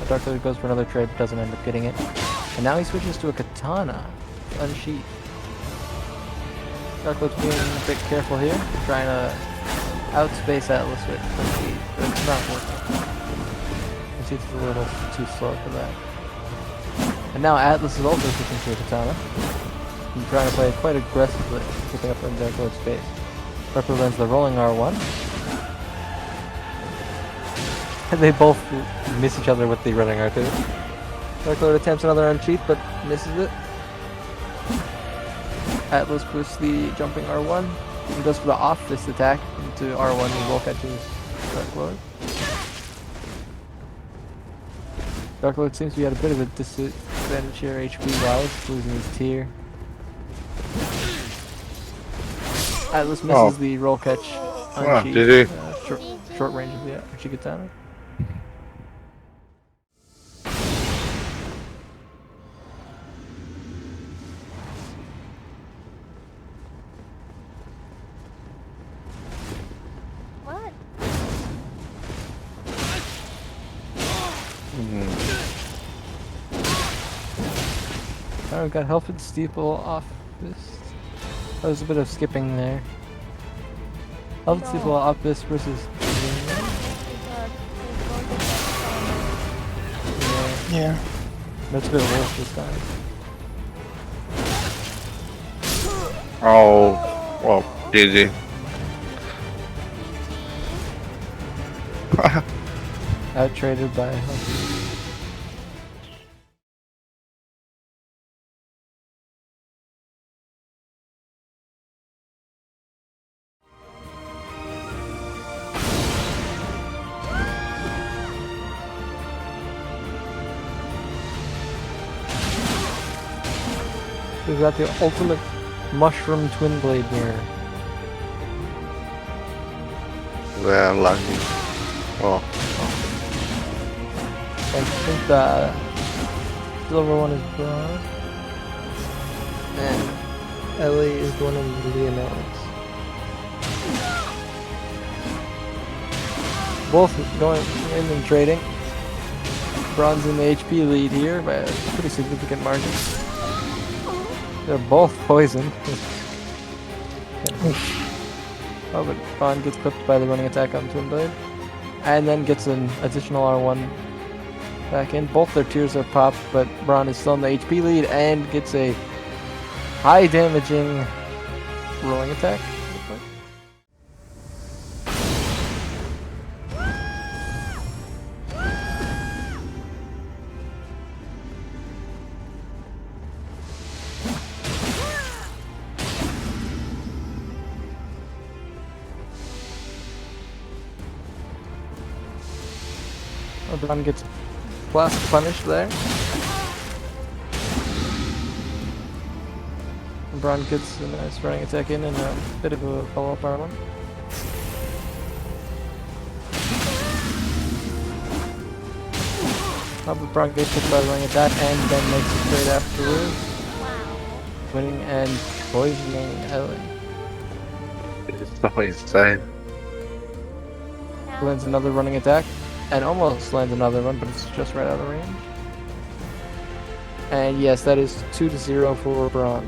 S2: DarkLord goes for another trade, but doesn't end up getting it. And now he switches to a katana to unsheath. DarkLord's being a bit careful here, trying to outspace Atlas with unsheath, but it's not working. Unsheath's a little too slow for that. And now Atlas is also switching to a katana. He's trying to play quite aggressively, picking up on DarkLord's space. DarkLord lands the rolling R1. And they both miss each other with the running R2. DarkLord attempts another unsheath, but misses it. Atlas puts the jumping R1 and goes for the off-fist attack into R1 and roll catches DarkLord. DarkLord seems to be at a bit of a disadvantage here HP-wise, losing his tier. Atlas misses the roll catch unsheath.
S6: Did he?
S2: Short range of the Archie Katana. Oh, we've got Health and Steeple off this. That was a bit of skipping there. Health and Steeple off this versus.
S3: Yeah.
S2: That's a bit of wolf this time.
S6: Oh, well, GG.
S2: Out traded by Health. We've got the ultimate mushroom twin blade mirror.
S6: They're lucky. Oh,
S2: I think the silver one is Braun. And Ellie is one of the Leonels. Both going in and trading. Braun's in the HP lead here by a pretty significant margin. They're both poisoned. Oh, but Braun gets clipped by the running attack on Twin Blade. And then gets an additional R1 back in. Both their tiers are popped, but Braun is still in the HP lead and gets a high damaging rolling attack. Braun gets blast punished there. And Braun gets a nice running attack in and a bit of a follow-up R1. But Braun gets hit by the running attack and then makes it straight afterwards. Winning and poisoning Ellie.
S6: it's so insane.
S2: Lands another running attack. And almost lands another one, but it's just right out of range. And yes, that is 2-0 for Braun.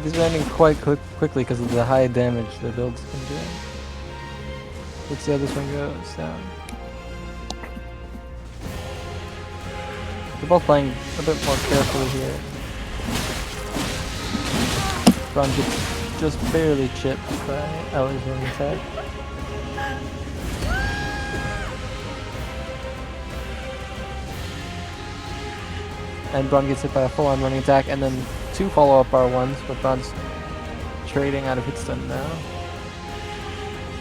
S2: These are ending quite quickly because of the high damage their build's been doing. Let's see how this one goes down. They're both playing a bit more carefully here. Braun gets just barely chipped by Ellie's running attack. And Braun gets hit by a full-on running attack and then 2 follow-up R1s, but Braun's trading out of hit stun now.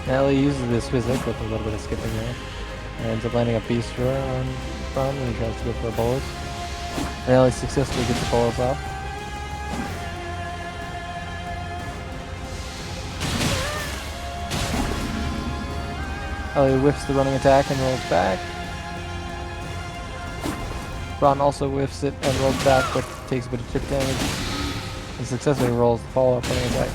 S2: Ellie uses this physic with a little bit of skipping there. And ends up landing a beast roar on Braun when he tries to go for a bolus. And Ellie successfully gets the bolus off. Ellie whiffs the running attack and rolls back. Braun also whiffs it and rolls back, but takes a bit of chip damage. And successfully rolls the follow-up running attack.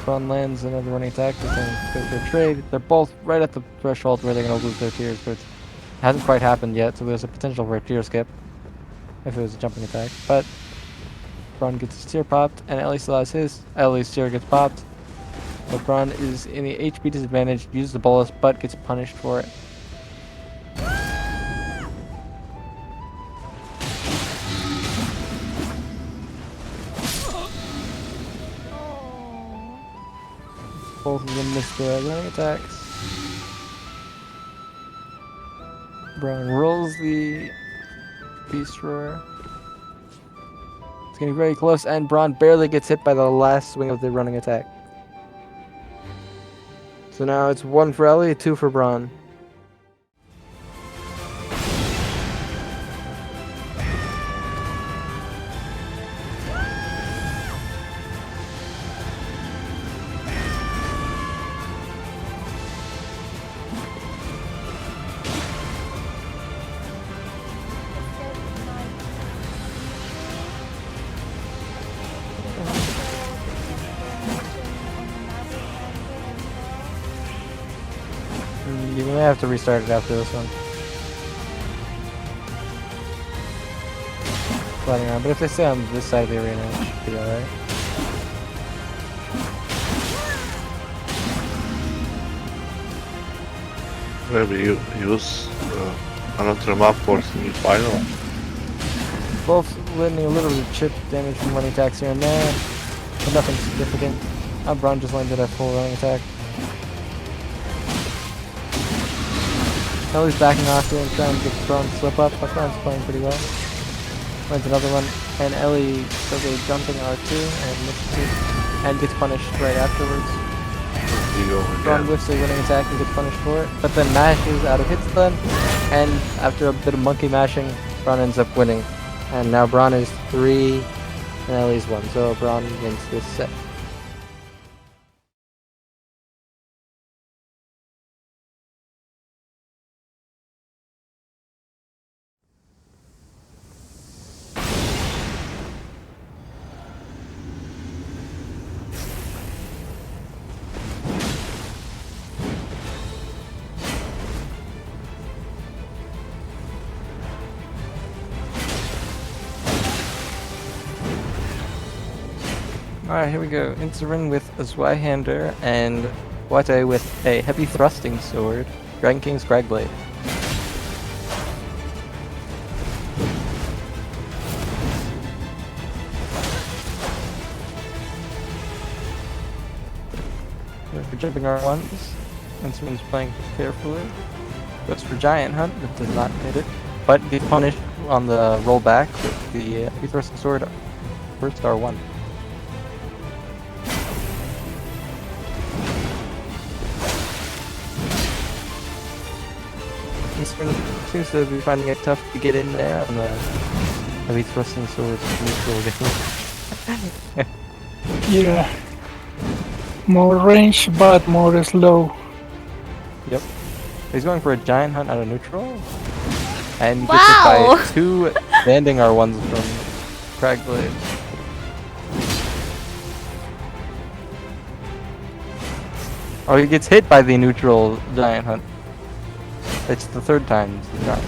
S2: Braun lands another running attack, but then goes for a trade. They're both right at the threshold where they're going to lose their tiers, but it hasn't quite happened yet, so there's a potential for a tier skip if it was a jumping attack. But Braun gets his tier popped, and Ellie still has his. Ellie's tier gets popped, but Braun is in the HP disadvantage, uses the bolus, but gets punished for it. Both of them missed their running attacks. Braun rolls the Beast Roar. It's getting very close, and Braun barely gets hit by the last swing of the running attack. So now it's 1 for Ellie, 2 for Braun. You may have to restart it after this one. Sliding around, but if they stay on this side of the arena, it should be alright.
S6: Maybe you use another map for semi-final.
S2: Both landing a little bit of chip damage from running attacks here and there, but nothing significant. Bron just landed a full running attack. Ellie's backing off here and trying to get Bron to slip up, but Bron's playing pretty well. Lands another one, and Ellie does a jumping R2 and misses it, and gets punished right afterwards. Bron whiffs a running attack and gets punished for it, but then mashes out of hit stun, and after a bit of monkey mashing, Bron ends up winning. And now Bron is 3 and Ellie's 1, so Bron wins this set. Alright, here we go. Inservin with a Zweihander and Watey with a heavy thrusting sword. Dragon King's Cragblade. For jumping R1s, Inservin's playing carefully. Goes for Giant Hunt, but does not hit it. But gets punished on the rollback with the heavy thrusting sword. First R1. Seems to be finding it tough to get in there on the heavy thrusting sword neutral game.
S3: Yeah. More range, but more slow.
S2: Yep. He's going for a Giant Hunt out of neutral. And gets hit by 2 landing R1s from Cragblade. Oh, he gets hit by the neutral Giant Hunt. It's the 3rd time he's gone.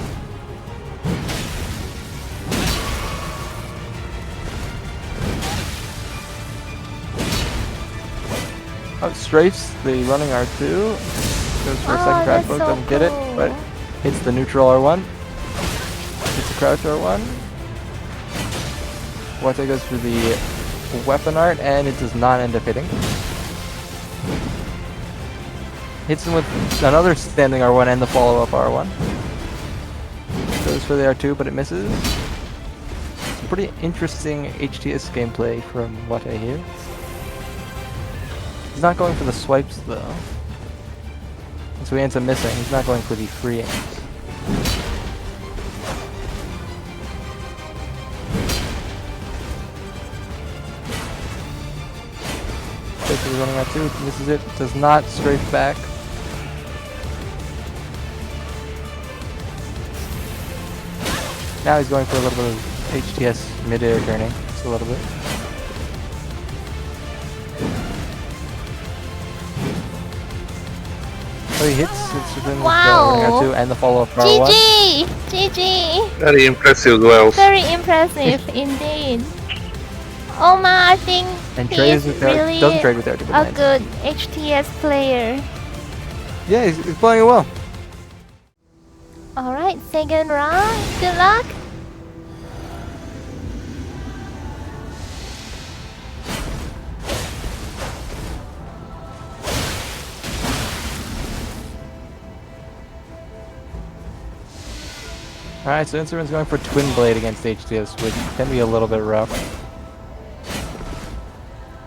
S2: Oh, strafes the running R2. Goes for a second crash poke, doesn't get it, but hits the neutral R1. Hits the crouch R1. Watey goes for the weapon art, and it does not end up hitting. Hits him with another standing R1 and the follow-up R1. Goes for the R2, but it misses. It's a pretty interesting HTS gameplay from Watey here. He's not going for the swipes though. So he ends up missing. He's not going for the free aims. Basically running R2, misses it, does not strafe back. Now he's going for a little bit of HTS mid-air turning, just a little bit. So he hits Inservin with the R2 and the follow-up R1.
S1: GG! GG!
S6: Very impressive duels.
S1: Very impressive indeed. Oma, I think
S2: And
S1: he's
S2: trades with
S1: really
S2: doesn't trade with R2, but
S1: a good HTS player.
S2: yeah, he's playing it well.
S1: Alright, second round. Good luck.
S2: Alright, so Inservin's going for Twin Blade against HTS, which can be a little bit rough.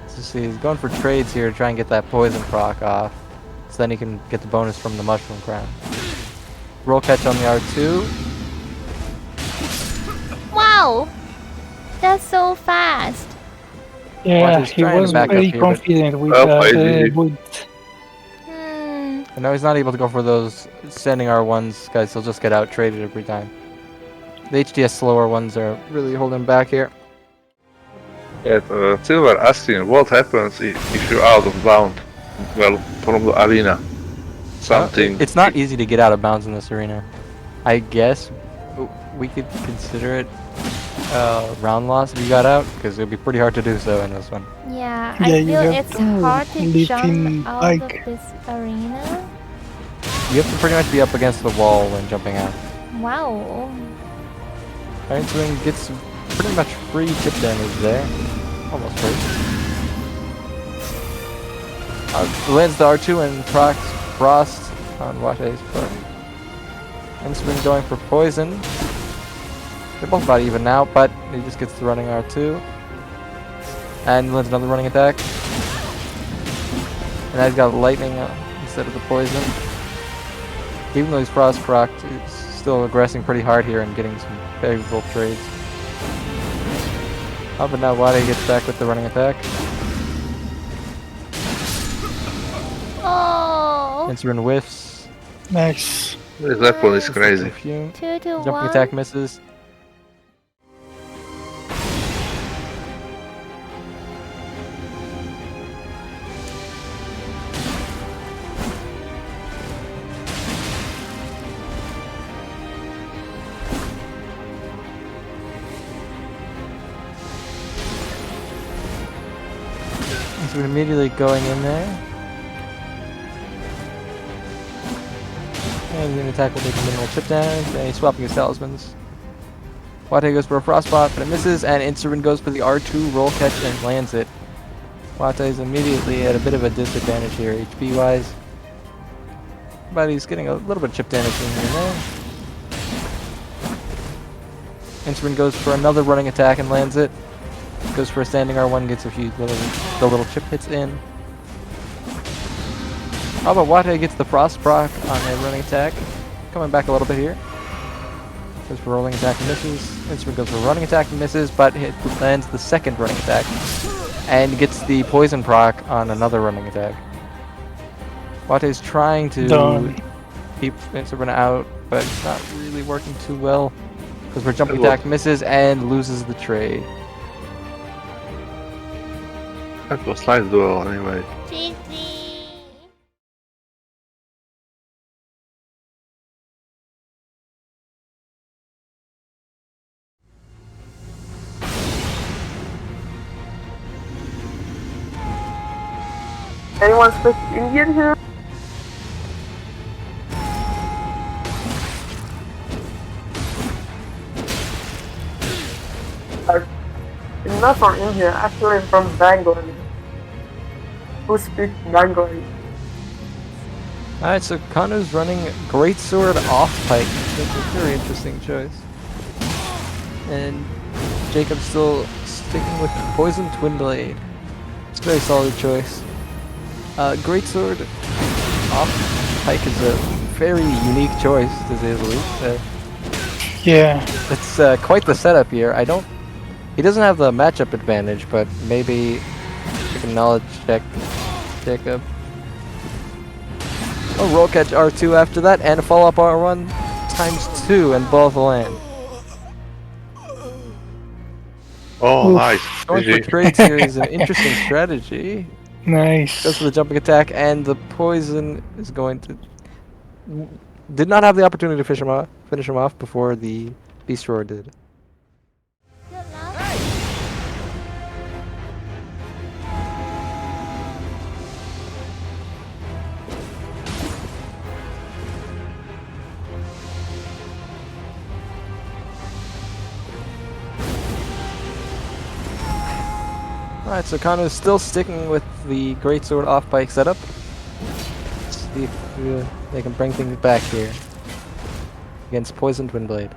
S2: So see, he's going for trades here to try and get that poison proc off, so then he can get the bonus from the Mushroom Crown. Roll catch on the R2.
S1: Wow! That's so fast.
S3: Yeah,
S2: Watey's
S3: he
S2: trying to
S3: was
S2: back up
S3: very
S2: here, but-
S3: confident with
S6: Well,
S3: that
S6: GG.
S3: with
S2: And now he's not able to go for those standing R1s, guys, he'll just get out traded every time. The HTS slower ones are really holding back here.
S6: Yeah, Silver asking what happens if you're out of bound, well, from the arena. something.
S2: It's not easy to get out of bounds in this arena. I guess we could consider it round loss if you got out, because it'd be pretty hard to do so in this one.
S1: Yeah,
S3: Yeah,
S1: I
S3: you
S1: feel
S3: have
S1: it's
S3: to
S1: hard to
S3: live
S1: jump
S3: in
S1: out
S3: bike.
S1: of this arena.
S2: You have to pretty much be up against the wall when jumping out.
S1: Wow.
S2: Inservin gets pretty much free chip damage there. Almost free. Lands the R2 and procs Frost on Watey's part. Inservin going for poison. They're both about even now, but he just gets the running R2. And lands another running attack. And now he's got lightning instead of the poison. Even though he's frost procced, he's still aggressing pretty hard here and getting some favorable trades. Oh, but now Watey gets back with the running attack.
S1: Oh.
S2: Inservin whiffs.
S3: Nice.
S6: This weapon is crazy.
S2: Perfume.
S1: 2 to
S2: Jumping
S1: 1.
S2: attack misses. So we're immediately going in there. And the attack will take a minimal chip damage, and he's swapping his talismans. Watey goes for a frostbot, but it misses, and Inservin goes for the R2 roll catch and lands it. Watey is immediately at a bit of a disadvantage here, HP wise. But he's getting a little bit of chip damage in here and there. Inservin goes for another running attack and lands it. Goes for a standing R1, gets a few the little chip hits in. How about Watey gets the frost proc on a running attack. Coming back a little bit here. Goes for rolling attack and misses. Inservin goes for running attack and misses, but lands the second running attack. And gets the poison proc on another running attack. Watey's trying to keep Inservin out, but it's not really working too well. Goes for jumping attack, misses, and loses the trade.
S6: That was nice duel anyway.
S1: GG.
S10: Anyone speak Indian here? I'm not from India, actually I'm from Bangalore. Who speaks Bengali?
S2: Alright, so Kanu's running Greatsword off-pike. That's a very interesting choice. And Jacob's still sticking with Poison Twin Blade. It's a very solid choice. Greatsword off-pike is a very unique choice, to say the least.
S3: Yeah.
S2: It's quite the setup here. He doesn't have the matchup advantage, but maybe we can knowledge check Jacob. Oh, roll catch R2 after that, and a follow-up R1 ×2, and both land.
S6: Oh,
S3: Oof.
S6: nice.
S2: Going for
S6: GG.
S2: trades here is an interesting strategy.
S3: Nice.
S2: Goes for the jumping attack, and the poison is going to... Did not have the opportunity to finish him off before the Beast Roar did.
S1: Good luck.
S2: Alright, so Kanu is still sticking with the Greatsword off-pike setup. Let's see if they can bring things back here against Poison Twin Blade.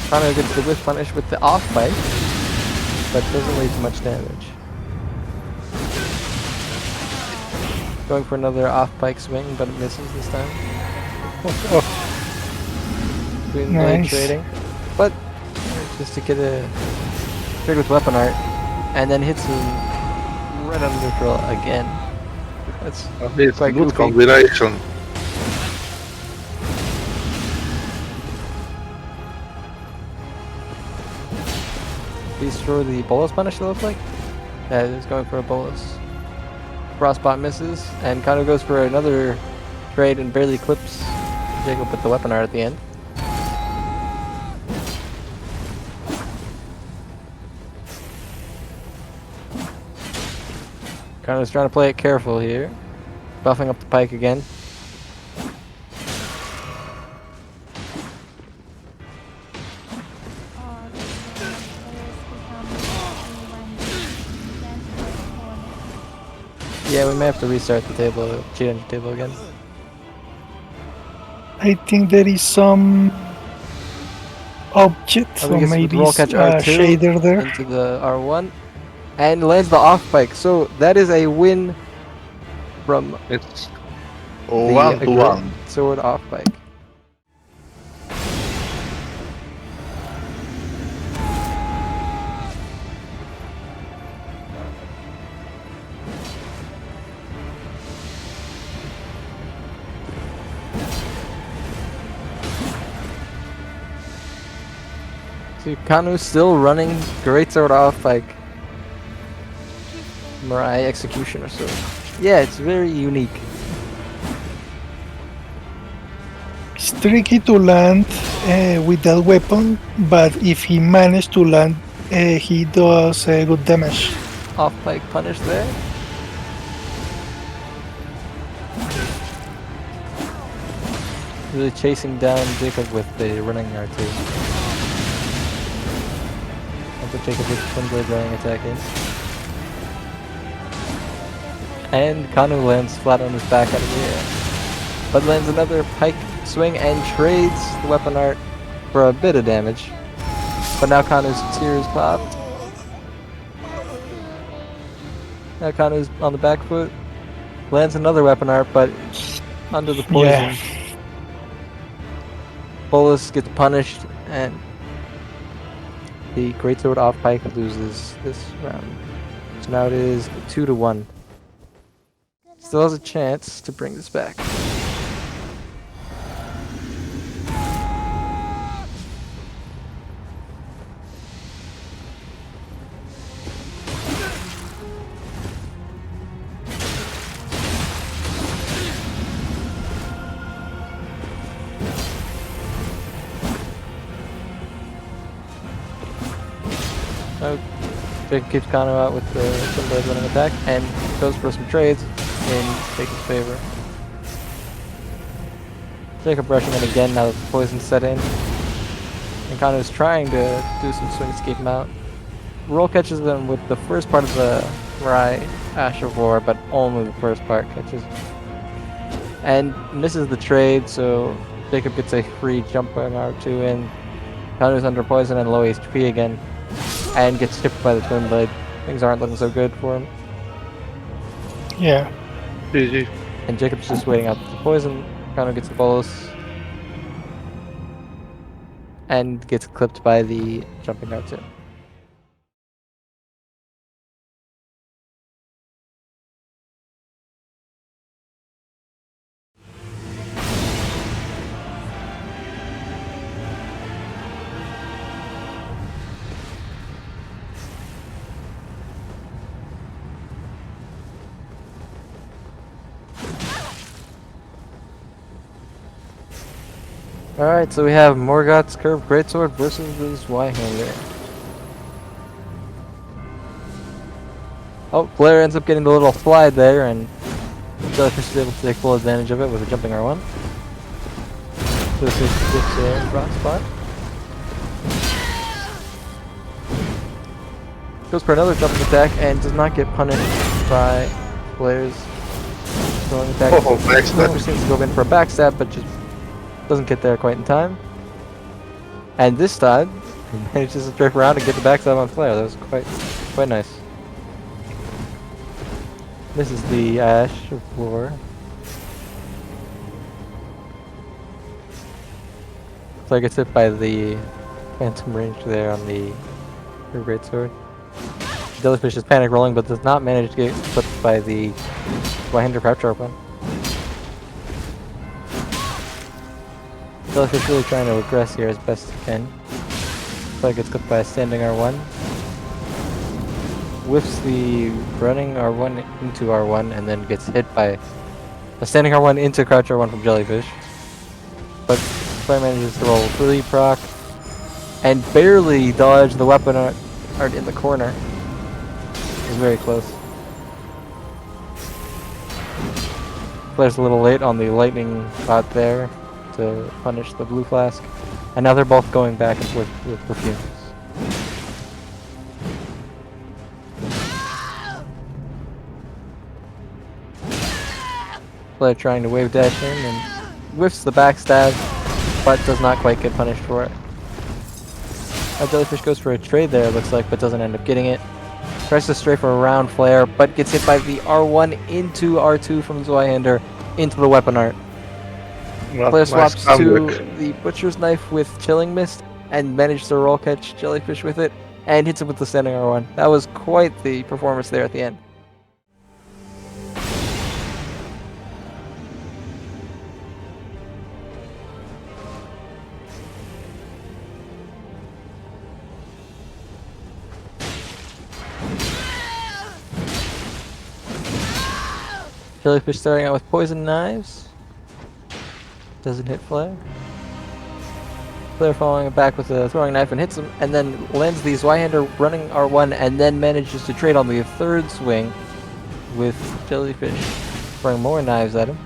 S2: Kanu gets the whiff punish with the off-pike, but doesn't lead to much damage. Going for another off-pike swing, but it misses this time. Twin blade
S3: Nice.
S2: trading, but just to get a trade with weapon art, and then hits him right on neutral again. That's
S6: It's a
S2: quite
S6: good
S2: goofy.
S6: combination.
S2: He's for the bolus punish, it looks like. Yeah, he's going for a bolus. Frostbot misses, and Kanu goes for another trade and barely clips Jacob with the weapon art at the end. Kanu's trying to play it careful here. Buffing up the pike again. Yeah, we may have to restart the table, cheat engine table again.
S3: I think there is some object, or maybe
S2: roll catch R2
S3: shader there.
S2: into the R1 and lands the off pike. So that is a win from
S6: It's
S2: the
S6: 1-1.
S2: sword off pike. See, Kanu's still running greatsword off like Mirai executioner sword. Yeah, it's very unique.
S3: It's tricky to land with that weapon, but if he managed to land, he does good damage.
S2: Off pike punish there. Really chasing down Jacob with the running R2. But Jacob with Twin Blade running attack in. And Kanu lands flat on his back out of the air. But lands another pike swing and trades the weapon art for a bit of damage. But now Kanu's tears popped. Now Kanu's on the back foot. Lands another weapon art, but under the poison.
S3: Yeah.
S2: Bolus gets punished, and the greatsword off pike loses this round. So now it is 2-1. Still has a chance to bring this back. Jacob keeps Kanu out with the Twin Blade running attack and goes for some trades in Jacob's favor. Jacob rushing in again now that the poison set in. And Kanu is trying to do some swings to keep him out. Roll catches them with the first part of the Mirai Ash of War, but only the first part catches. And misses the trade, so Jacob gets a free jump on R2 in. Kanu's under poison and low HP again. And gets tipped by the Twin Blade. Things aren't looking so good for him.
S3: Yeah.
S6: GG.
S2: And Jacob's just waiting out the poison. Kanu gets the bolus. And gets clipped by the jumping R2. Alright, so we have Morgoth's Curved Greatsword versus the Zweihander. Oh, Blair ends up getting the little slide there, and Jellyfish is able to take full advantage of it with a jumping R1. Jellyfish gets a rock spot. Goes for another jumping attack and does not get punished by Blair's throwing attack.
S6: Oh, backstab.
S2: Jellyfish seems to go in for a backstab, but just doesn't get there quite in time. And this time, he manages to drift around and get the backstab on Flare. That was quite nice. This is the Ash of War. So I gets hit by the Phantom Range there on the Greatsword. Jellyfish is panic rolling, but does not manage to get clipped by the Zweihander Crouch Open. Jellyfish really trying to aggress here as best he can. So he gets clipped by a standing R1. whiffs the running R1 into R1 and then gets hit by a standing R1 into crouch R1 from Jellyfish. But Flare manages to roll 3 proc and barely dodge the weapon art in the corner. It was very close. Flare's a little late on the lightning bot there to punish the blue flask. And now they're both going back and forth with perfumes. Flare trying to wave dash in and whiffs the backstab, but does not quite get punished for it. Jellyfish goes for a trade there, it looks like, but doesn't end up getting it. Tries to strafe around Flare, but gets hit by the R1 into R2 from Zweihander into the weapon art.
S6: Well,
S2: Flare
S6: nice
S2: swaps to
S6: comeback.
S2: the Butcher's Knife with Chilling Mist and manages to roll catch Jellyfish with it and hits it with the standing R1. That was quite the performance there at the end. Jellyfish starting out with poison knives. Doesn't hit Flare. Flare following it back with a throwing knife and hits him, and then lands the Zweihander running R1, and then manages to trade on the third swing with Jellyfish throwing more knives at him.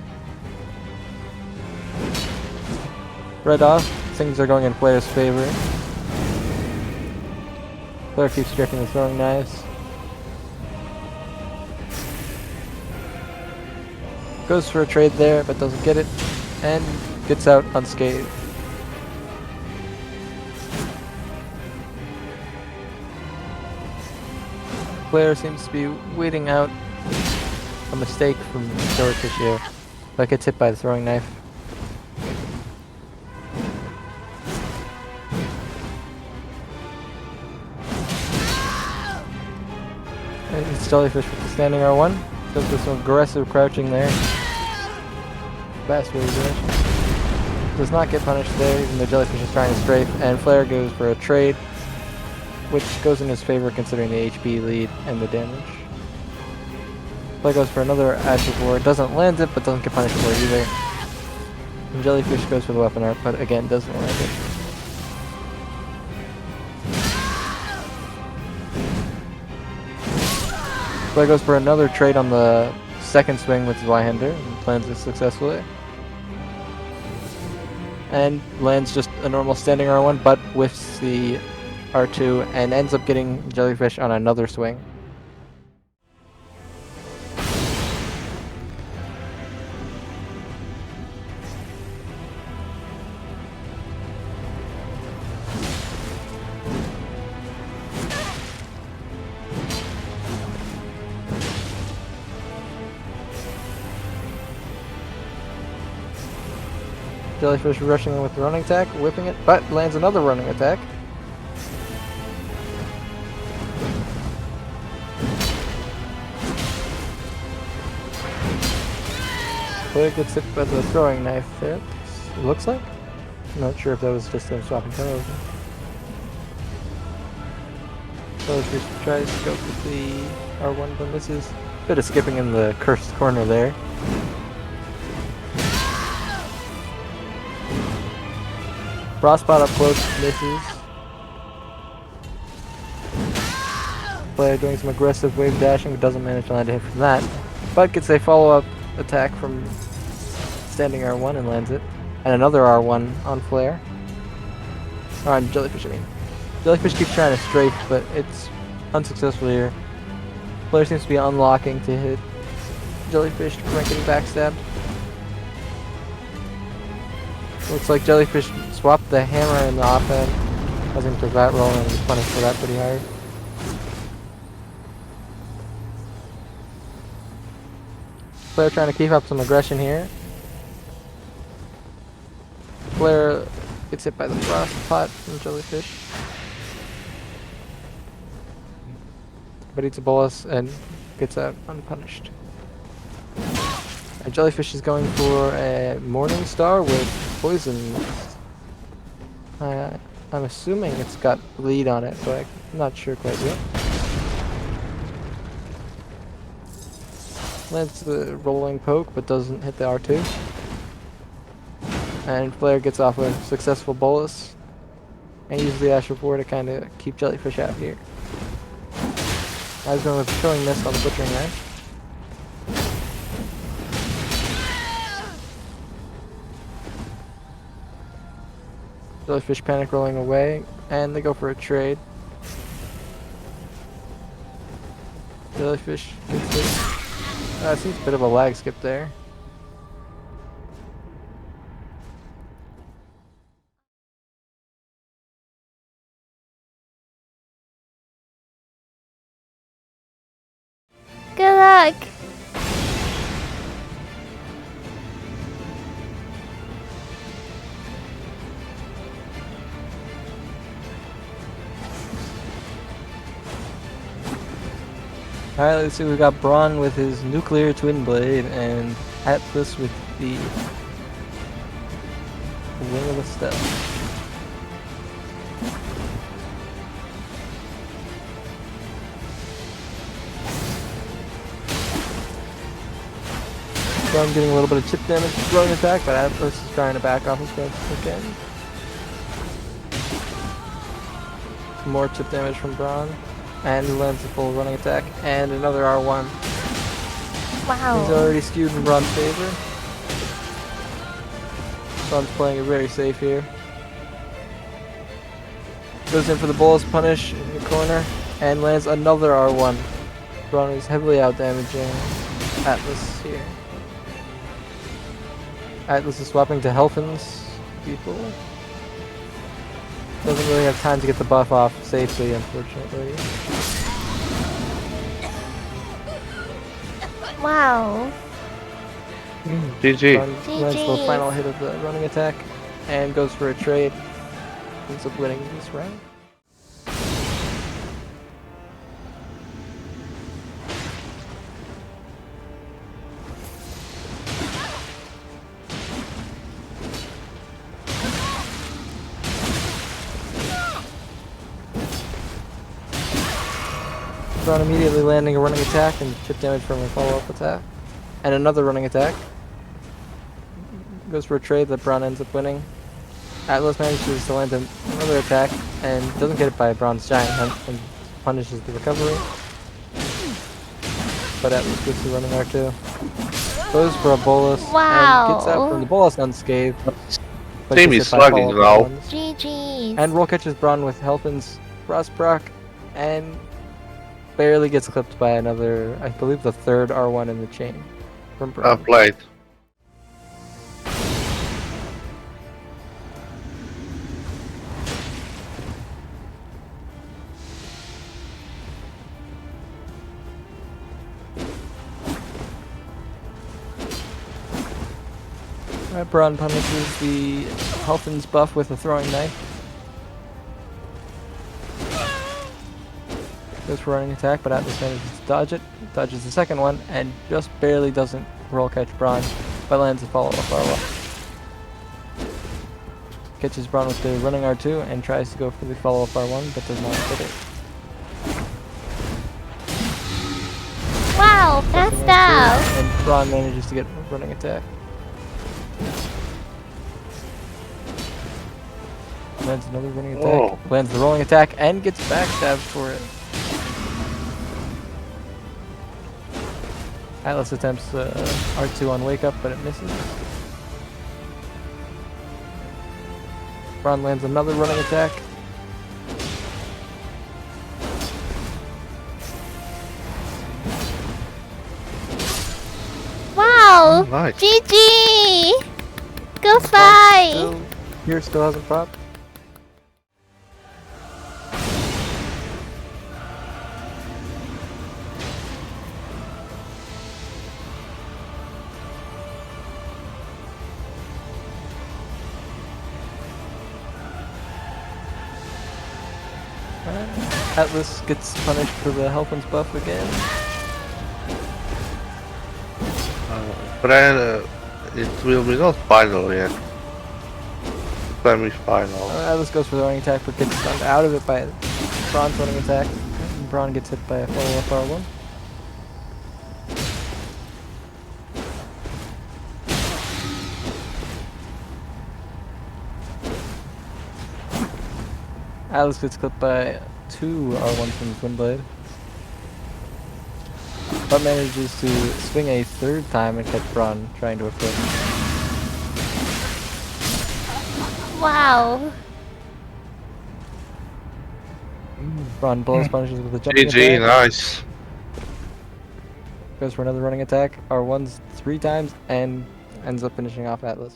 S2: Red off. Things are going in Flare's favor. Flare keeps striking the throwing knives. Goes for a trade there, but doesn't get it, and gets out unscathed. Flare seems to be waiting out a mistake from Jellyfish here, but gets hit by the throwing knife. And it's Jellyfish with the standing R1. Goes for some aggressive crouching there. Fast wave dash. Does not get punished there, even though Jellyfish is trying to strafe, and Flare goes for a trade, which goes in his favor considering the HP lead and the damage. Flare goes for another Ashes Ward, doesn't land it, but doesn't get punished for it either. And Jellyfish goes for the weapon art, but again doesn't land it. Flare goes for another trade on the second swing with Zweihander and lands it successfully. And lands just a normal standing R1, but whiffs the R2 and ends up getting Jellyfish on another swing. Jellyfish rushing in with the running attack, whipping it, but lands another running attack. Flare gets hit by the throwing knife there, it looks like. I'm not sure if that was just him swapping colors. Jellyfish tries to go for the R1 but misses. Bit of skipping in the cursed corner there. Frostbot up close, misses. Flare doing some aggressive wave dashing, but doesn't manage to land a hit from that. But gets a follow-up attack from standing R1 and lands it. And another R1 on Flare. Or on Jellyfish, I mean. Jellyfish keeps trying to strafe, but it's unsuccessful here. Flare seems to be unlocking to hit Jellyfish to prevent getting backstabbed. Looks like Jellyfish swapped the hammer in the offhand, causing to that roll and was punished for that pretty hard. Flare trying to keep up some aggression here. Flare gets hit by the frost pot from Jellyfish. But eats a bolus and gets out unpunished. Jellyfish is going for a Morning Star with poison. I'm assuming it's got bleed on it, but I'm not sure quite yet. Lands the rolling poke, but doesn't hit the R2. And Flare gets off a successful bolus. And uses the Astral 4 to kind of keep Jellyfish out here. I was going with throwing this on the Butchering Knife. Jellyfish panic rolling away, and they go for a trade. Jellyfish gets it. I see a bit of a lag skip there.
S1: Good luck!
S2: Alright, let's see, we got Braun with his nuclear twin blade and Atlas with the wing of the stealth. Braun getting a little bit of chip damage, throwing attack, but Atlas is trying to back off his growth again. More chip damage from Braun. And he lands the full running attack, and another R1.
S1: Wow.
S2: He's already skewed in Braun's favor. Braun's playing it very safe here. Goes in for the bolus punish in the corner, and lands another R1. Braun is heavily out damaging Atlas here. Atlas is swapping to Helfen's people. Doesn't really have time to get the buff off safely, unfortunately.
S1: Wow.
S6: GG.
S2: Lands the final hit of the running attack and goes for a trade. Ends up winning this round. Braun immediately landing a running attack and chip damage from a follow-up attack. And another running attack. Goes for a trade that Braun ends up winning. Atlas manages to land another attack and doesn't get it by Braun's giant hunt and punishes the recovery. But Atlas gets the running R2. Goes for a bolus and gets out from the bolus unscathed. But
S6: Team
S2: gets
S6: is
S2: hit by
S6: slugging
S2: follow-up
S6: now.
S2: R1s.
S1: GG's.
S2: And roll catches Braun with Helfen's Frost proc and barely gets clipped by another, I believe the third R1 in the chain from Braun.
S6: Played.
S2: Braun punishes the Helfen's buff with a throwing knife. Goes for running attack, but Atlas manages to dodge it. Dodges the second one, and just barely doesn't roll catch Braun, but lands a follow-up R1. Catches Braun with the running R2 and tries to go for the follow-up R1, but does not hit it.
S1: Wow, passed out.
S2: And Braun manages to get a running attack. Lands another running attack.
S6: Oh.
S2: Lands the rolling attack and gets backstabbed for it. Atlas attempts R2 on wake up, but it misses. Braun lands another running attack.
S1: Wow.
S6: Nice.
S1: GG. Go fight.
S2: Here still hasn't popped. Atlas gets punished for the Helfen's buff again.
S6: But it will be not final yet. Semi-final.
S2: Atlas goes for the running attack, but gets stunned out of it by Braun's running attack. And Braun gets hit by a follow-up R1. Atlas gets clipped by 2 R1 from Twin Blade. But manages to swing a 3rd time and catch Braun trying to equip.
S1: Wow.
S2: Braun blows punishes with a jumping
S6: GG,
S2: attack.
S6: nice.
S2: Goes for another running attack. R1's 3 times and ends up finishing off Atlas.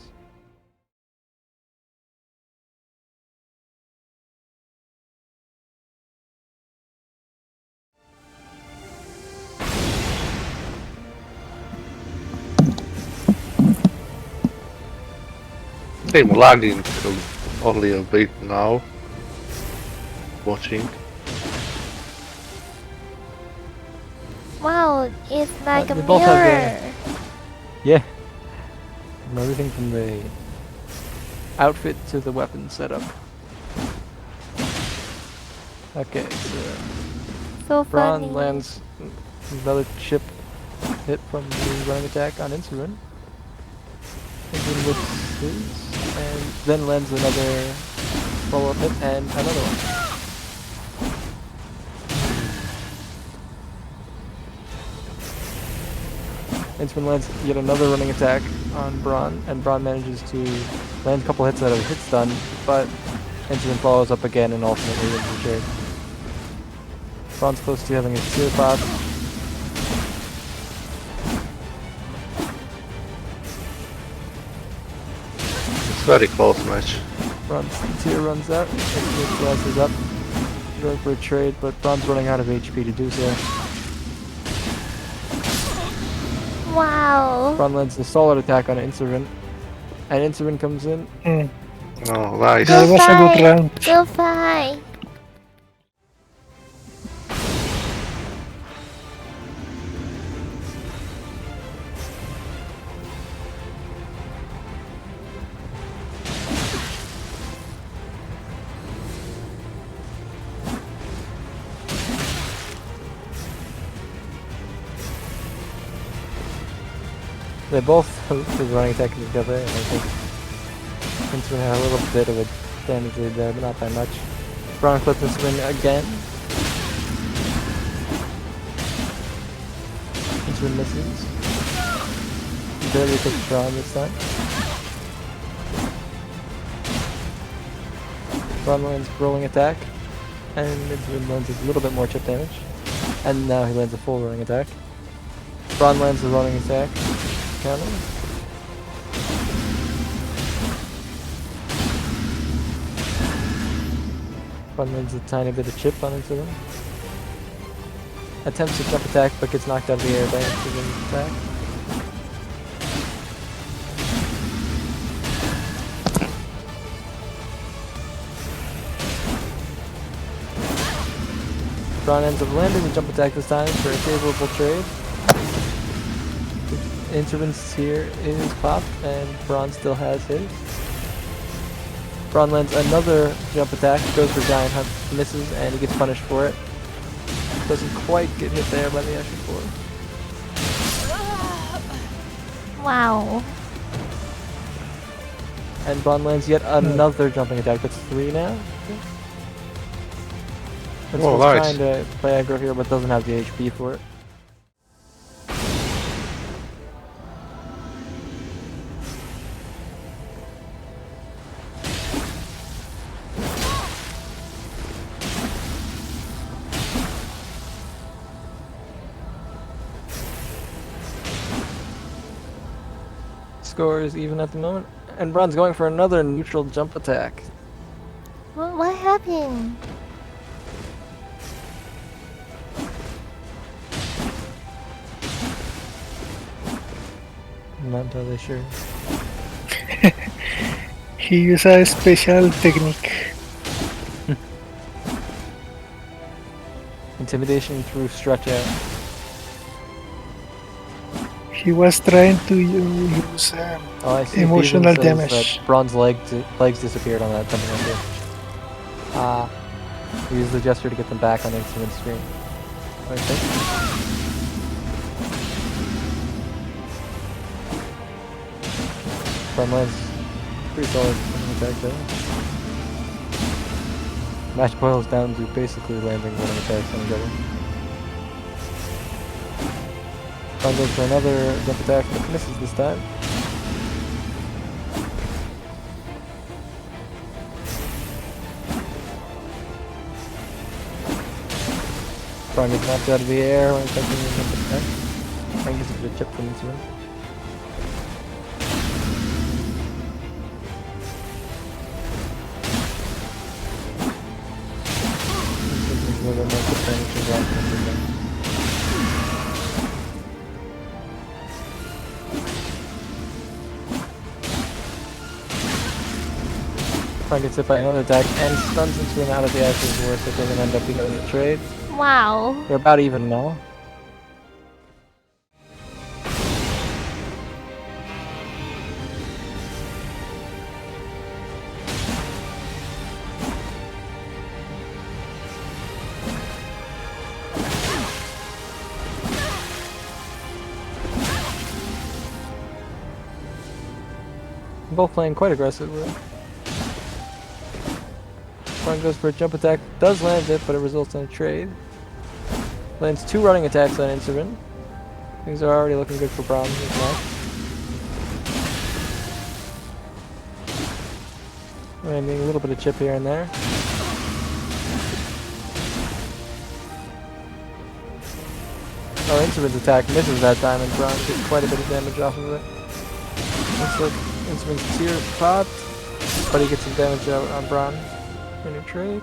S6: I'm lagging only a bit now. Watching.
S1: Wow, it's like a
S2: they both have
S1: mirror.
S2: Yeah. From everything from the outfit to the weapon setup. Okay, so
S1: So
S2: Braun
S1: funny.
S2: lands another chip hit from the running attack on Inservin. Inservin misses, and then lands another follow-up hit and another one. Inservin lands yet another running attack on Braun, and Braun manages to land a couple hits out of hit stun, but Inservin follows up again and ultimately wins the trade. Braun's close to having a tier pop.
S6: It's very close match.
S2: Braun's tier runs out, Inservin slices up, going for a trade, but Braun's running out of HP to do so.
S1: Wow.
S2: Braun lands a solid attack on Inservin, and Inservin comes in.
S6: Oh, nice.
S3: That was a good round.
S1: Goodbye.
S2: They both was running attack together, and I think Inservin had a little bit of a damage lead there, but not by much. Braun flips Inservin again. Inservin misses. Barely hits Braun this time. Braun lands rolling attack, and Inservin lands a little bit more chip damage. And now he lands a full running attack. Braun lands the running attack. Counter. Braun lands a tiny bit of chip on Inservin. Attempts to jump attack but gets knocked out of the air by Inservin's attack. Braun ends up landing the jump attack this time for a favorable trade. Inservin's tier is popped, and Braun still has his. Braun lands another jump attack, goes for Giant Hunt, misses, and he gets punished for it. Doesn't quite get hit there by the Ashen Floor.
S1: Wow.
S2: And Braun lands yet another jumping attack. That's 3 now.
S6: Oh, nice.
S2: Trying to play aggro here, but doesn't have the HP for it. Score is even at the moment, and Braun's going for another neutral jump attack.
S1: What happened?
S2: I'm not entirely sure.
S3: He used a special technique.
S2: Intimidation through stretch out.
S3: He was trying to use
S2: Oh, I see.
S3: emotional
S2: Steven says
S3: damage.
S2: that Braun's legs disappeared on that jumping under. He used the gesture to get them back on the instrument screen. I think. Braun lands pretty solid attack there. Match boils down to basically landing running attacks on each other. Bron goes for another jump attack, but misses this time. Bron gets knocked out of the air when attempting a jump attack. Bron gets a bit of chip from Inservin. A little bit more percentage of rock than Bron gets hit by another attack and stuns Inservin out of the Ashes War, so it doesn't end up being a trade.
S1: Wow.
S2: They're about even now. Both playing quite aggressively. Bron goes for a jump attack, does land it, but it results in a trade. Lands 2 running attacks on Inservin. Things are already looking good for Bron this match. Landing a little bit of chip here and there. Oh, Inservin's attack misses that time, and Bron gets quite a bit of damage off of it. Looks like Inservin's tier popped, but he gets some damage out on Bron in a trade.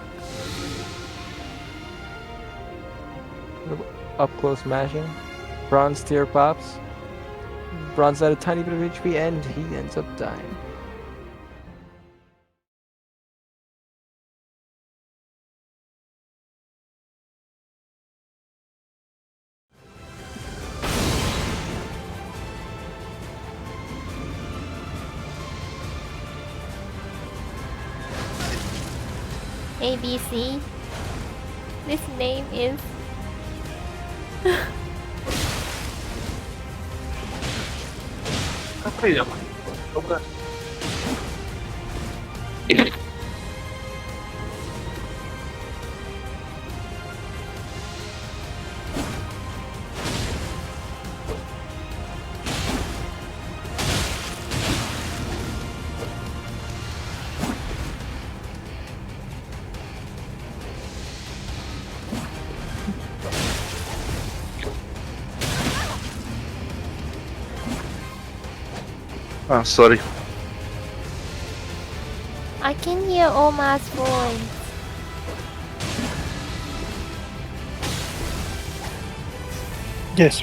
S2: Up close mashing. Bron's tier pops. Bron's at a tiny bit of HP and he ends up dying.
S1: ABC. This name is...
S6: Ah, sorry.
S1: I can hear Omar's voice.
S3: Yes.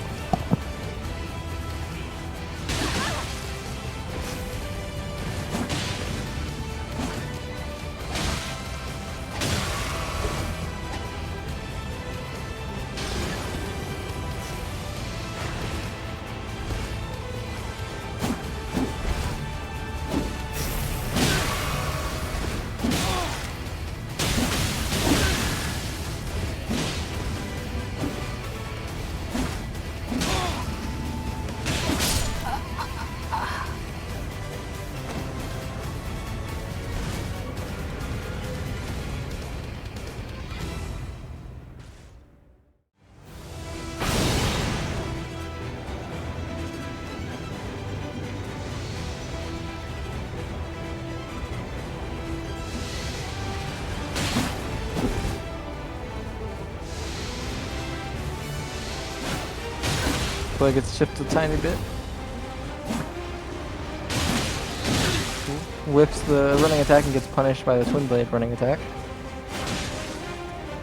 S2: Play gets chipped a tiny bit. Whips the running attack and gets punished by the Twin Blade running attack.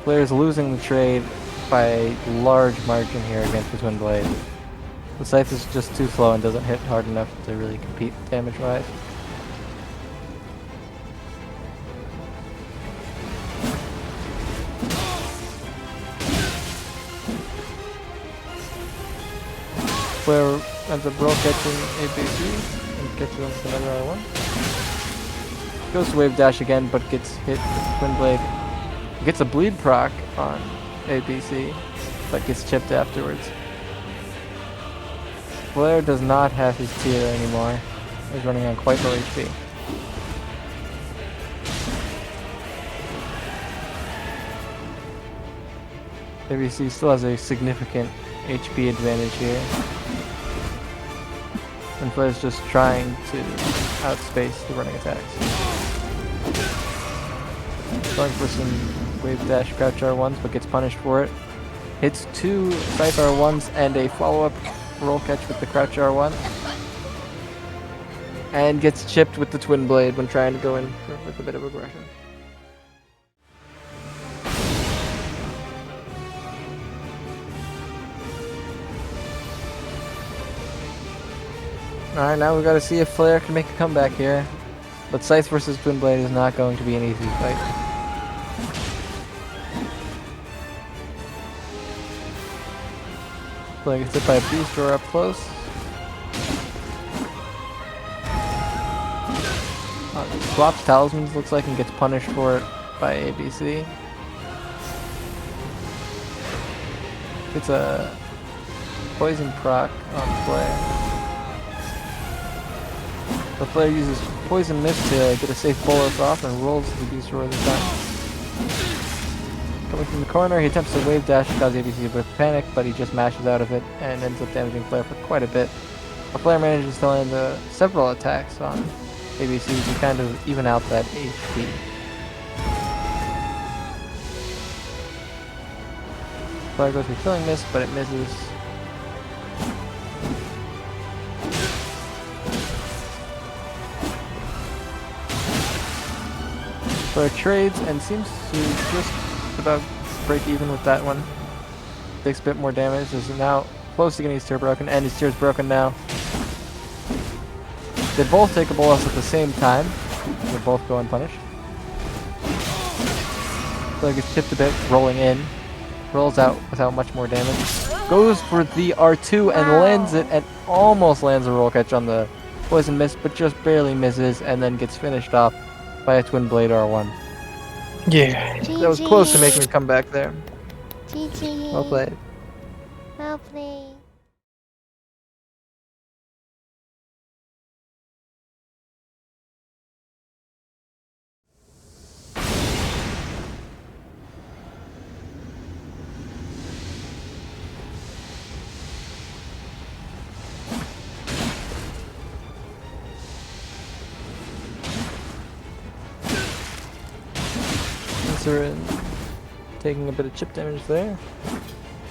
S2: Player's losing the trade by a large margin here against the Twin Blade. The Scythe is just too slow and doesn't hit hard enough to really compete damage-wise. Player ends up roll catching ABC and catches on to another R1. Goes to wave dash again, but gets hit with the Twin Blade. Gets a bleed proc on ABC, but gets chipped afterwards. Blair does not have his tier anymore. He's running on quite low HP. ABC still has a significant HP advantage here. And Flair's just trying to outspace the running attacks. Going for some wave dash crouch R1s, but gets punished for it. Hits 2 Scythe R1s and a follow-up roll catch with the crouch R1. And gets chipped with the twin blade when trying to go in with a bit of aggression. Alright, now we've got to see if Flair can make a comeback here. But Scythe versus Twin Blade is not going to be an easy fight. Flair gets hit by a beast roar up close. Swaps talismans, looks like, and gets punished for it by ABC. Gets a poison proc on Flair. The Flair uses Poison Mist to get a safe bolus off and rolls the Beast Roar this time. Coming from the corner, he attempts to wave dash to cause ABC a bit of panic, but he just mashes out of it and ends up damaging Flair for quite a bit. But Flair manages to land several attacks on ABC to kind of even out that HP. Flair goes for Killing Mist, but it misses. Flair trades and seems to just about break even with that one. Takes a bit more damage, is now close to getting his tear broken, and his tear's broken now. They both take a bolus at the same time. They both go unpunished. Flair gets chipped a bit, rolling in. Rolls out without much more damage. Goes for the R2 and lands it, and almost lands a roll catch on the Poison Mist, but just barely misses, and then gets finished off by a Twin Blade R1.
S3: Yeah.
S1: GG.
S2: That was close to making a comeback there.
S1: GG.
S2: Well played.
S1: Well played.
S2: Inservin taking a bit of chip damage there.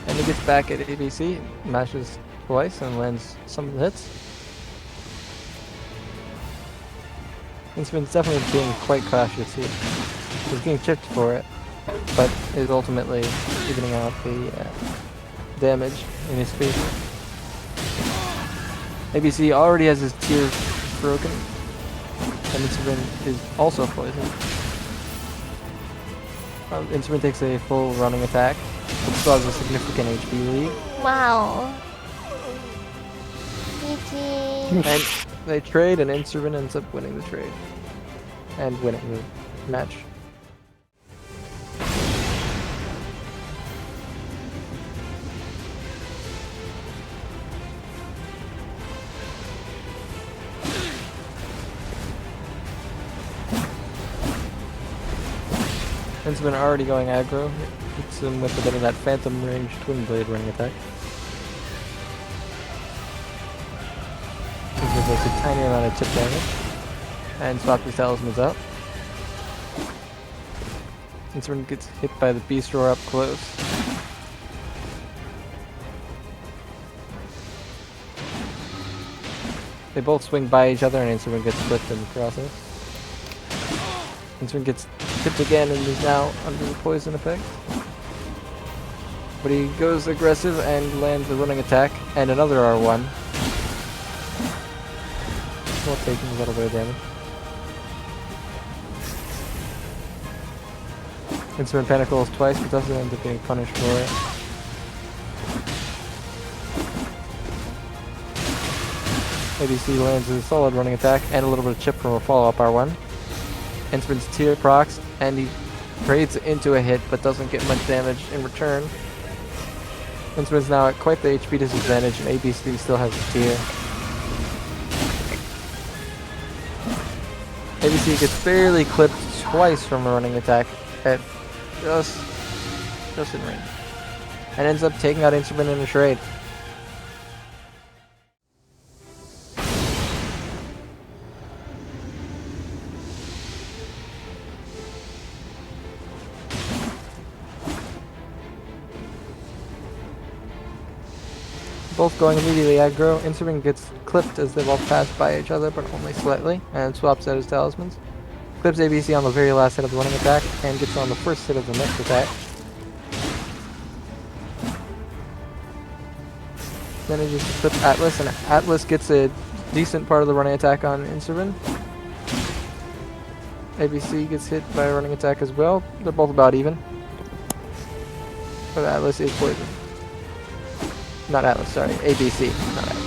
S2: And he gets back at ABC, mashes twice and lands some of the hits. Inservin's definitely being quite cautious here. He's getting chipped for it, but is ultimately evening out the damage in his favor. ABC already has his tear broken, and Inservin is also poisoned. Inservin takes a full running attack, but still has a significant HP lead.
S1: Wow. GG.
S2: And they trade, and Inservin ends up winning the trade. And winning the match. Inservin already going aggro. Hits him with a bit of that Phantom Range Twin Blade running attack. Inservin takes a tiny amount of chip damage. And swaps his talismans out. Inservin gets hit by the Beast Roar up close. They both swing by each other, and Inservin gets flipped in the process. Inservin gets tipped again and is now under the poison effect. But he goes aggressive and lands a running attack and another R1. While taking a little bit of damage. Inservin panicles twice, but doesn't end up getting punished for it. ABC lands a solid running attack and a little bit of chip from a follow-up R1. Inservin's tear procs, and he trades into a hit but doesn't get much damage in return. Inservin's now at quite the HP disadvantage, and ABC still has a tear. ABC gets barely clipped twice from a running attack at just in range. and ends up taking out Inservin in a trade. Both going immediately aggro. Inservin gets clipped as they both pass by each other, but only slightly, and swaps out his talismans. Clips ABC on the very last hit of the running attack, and gets on the first hit of the next attack. Manages to clip Atlas, and Atlas gets a decent part of the running attack on Inservin. ABC gets hit by a running attack as well. They're both about even. But Atlas is poisoned. Not Atlas, sorry. ABC, not Atlas.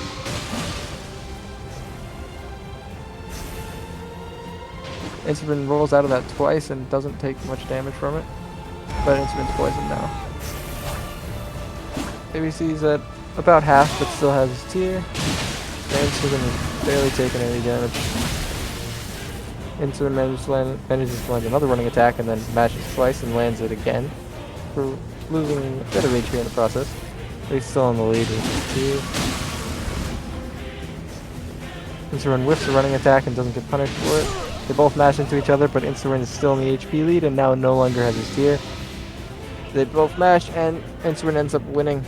S2: Inservin rolls out of that twice and doesn't take much damage from it. But Inservin's poisoned now. ABC's at about half, but still has his tier. And Inservin has barely taken any damage. Inservin manages to land another running attack and then mashes twice and lands it again. For losing a bit of HP in the process. He's still in the lead with his tier. Inservin whiffs a running attack and doesn't get punished for it. They both mash into each other, but Inservin is still in the HP lead and now no longer has his tier. They both mash and Inservin ends up winning.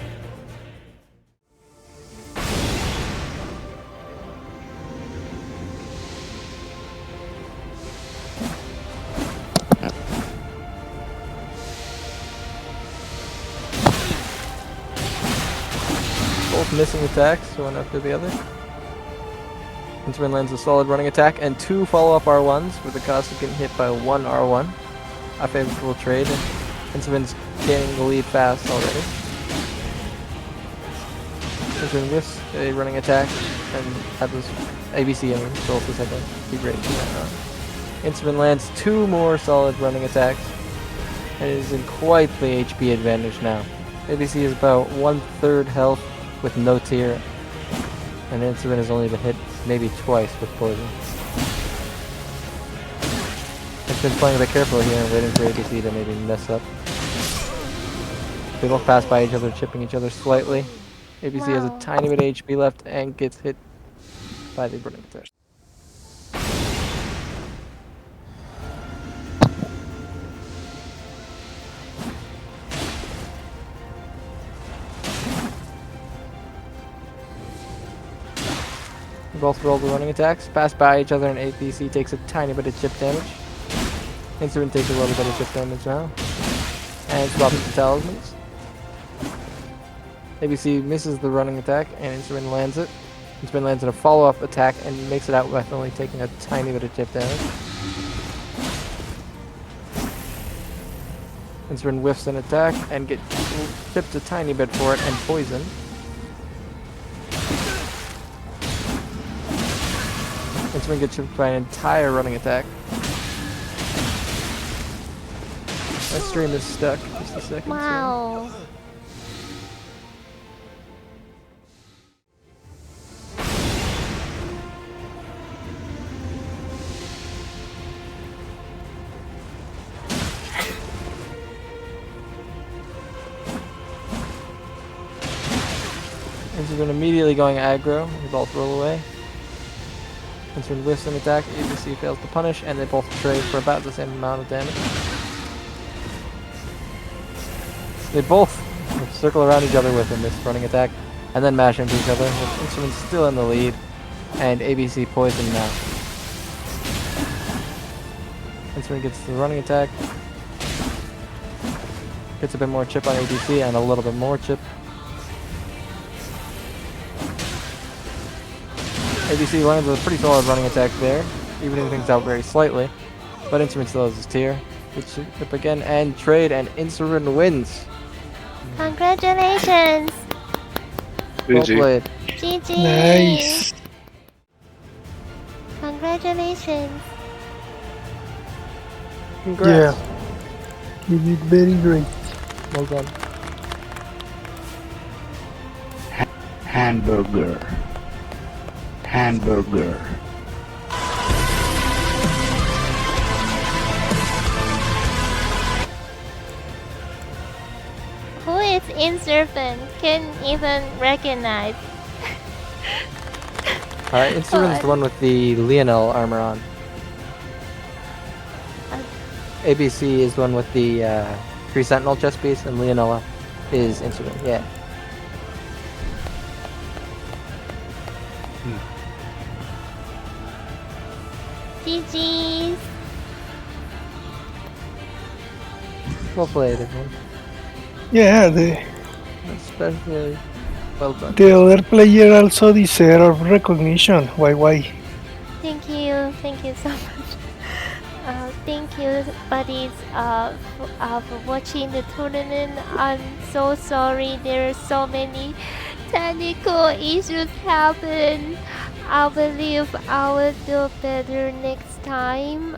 S2: Both missing attacks, one after the other. Inservin lands a solid running attack and 2 follow-up R1s with the cost of getting hit by 1 R1. A favorable trade, and Inservin's gaining the lead fast already. Inservin whiffs a running attack and Atlas ABC rolls the second. Be great for that round. Inservin lands 2 more solid running attacks and is in quite the HP advantage now. ABC is about 1/3 health with no tier, and Inservin has only been hit maybe twice with poison. It's been playing a bit carefully here and waiting for ABC to maybe mess up. They both pass by each other, chipping each other slightly. ABC has a tiny bit of HP left and gets hit by the burning attack. Both roll the running attacks, pass by each other, and ABC takes a tiny bit of chip damage. Inservin takes a little bit of chip damage now. And swaps the talismans. ABC misses the running attack, and Inservin lands it. Inservin lands in a follow-up attack and makes it out with only taking a tiny bit of chip damage. Inservin whiffs an attack and gets chipped a tiny bit for it and poisoned. Inservin gets chipped by an entire running attack. My stream is stuck. Just a second.
S1: Wow.
S2: Inservin immediately going aggro. They both roll away. Inservin whiffs an attack. ABC fails to punish, and they both trade for about the same amount of damage. They both circle around each other with a missed running attack, and then mash into each other. With Inservin still in the lead, and ABC poisoned now. Inservin gets the running attack, gets a bit more chip on ABC, and a little bit more chip. ABC lands a pretty solid running attack there, evening things out very slightly, but Inservin still has his tier. Gets chip again and trade, and Inservin wins.
S1: Congratulations!
S2: Well played.
S1: GG!
S3: Nice.
S1: Congratulations!
S2: Congrats.
S3: Yeah. You did very great.
S2: Well done.
S5: Hamburger. Hamburger.
S1: Who is Inservin can't even recognize.
S2: Inservin's the one with the Lionel armor on. ABC is the one with the 3 Sentinel chest piece, and Leonella is Inservin. Yeah.
S1: GG's.
S2: Well played, everyone.
S3: Yeah,
S2: Especially well done.
S3: the other player also deserve recognition. Why?
S1: Thank you so much. Thank you, buddies, for watching the tournament. I'm so sorry there are so many technical issues happen. I believe I will do better next time.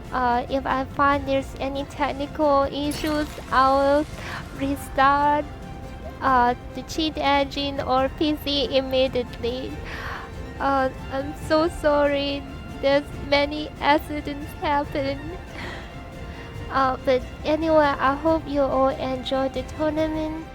S1: If I find there's any technical issues, I will restart the cheat engine or PC immediately. I'm so sorry. There's many accidents happen. But anyway, I hope you all enjoyed the tournament.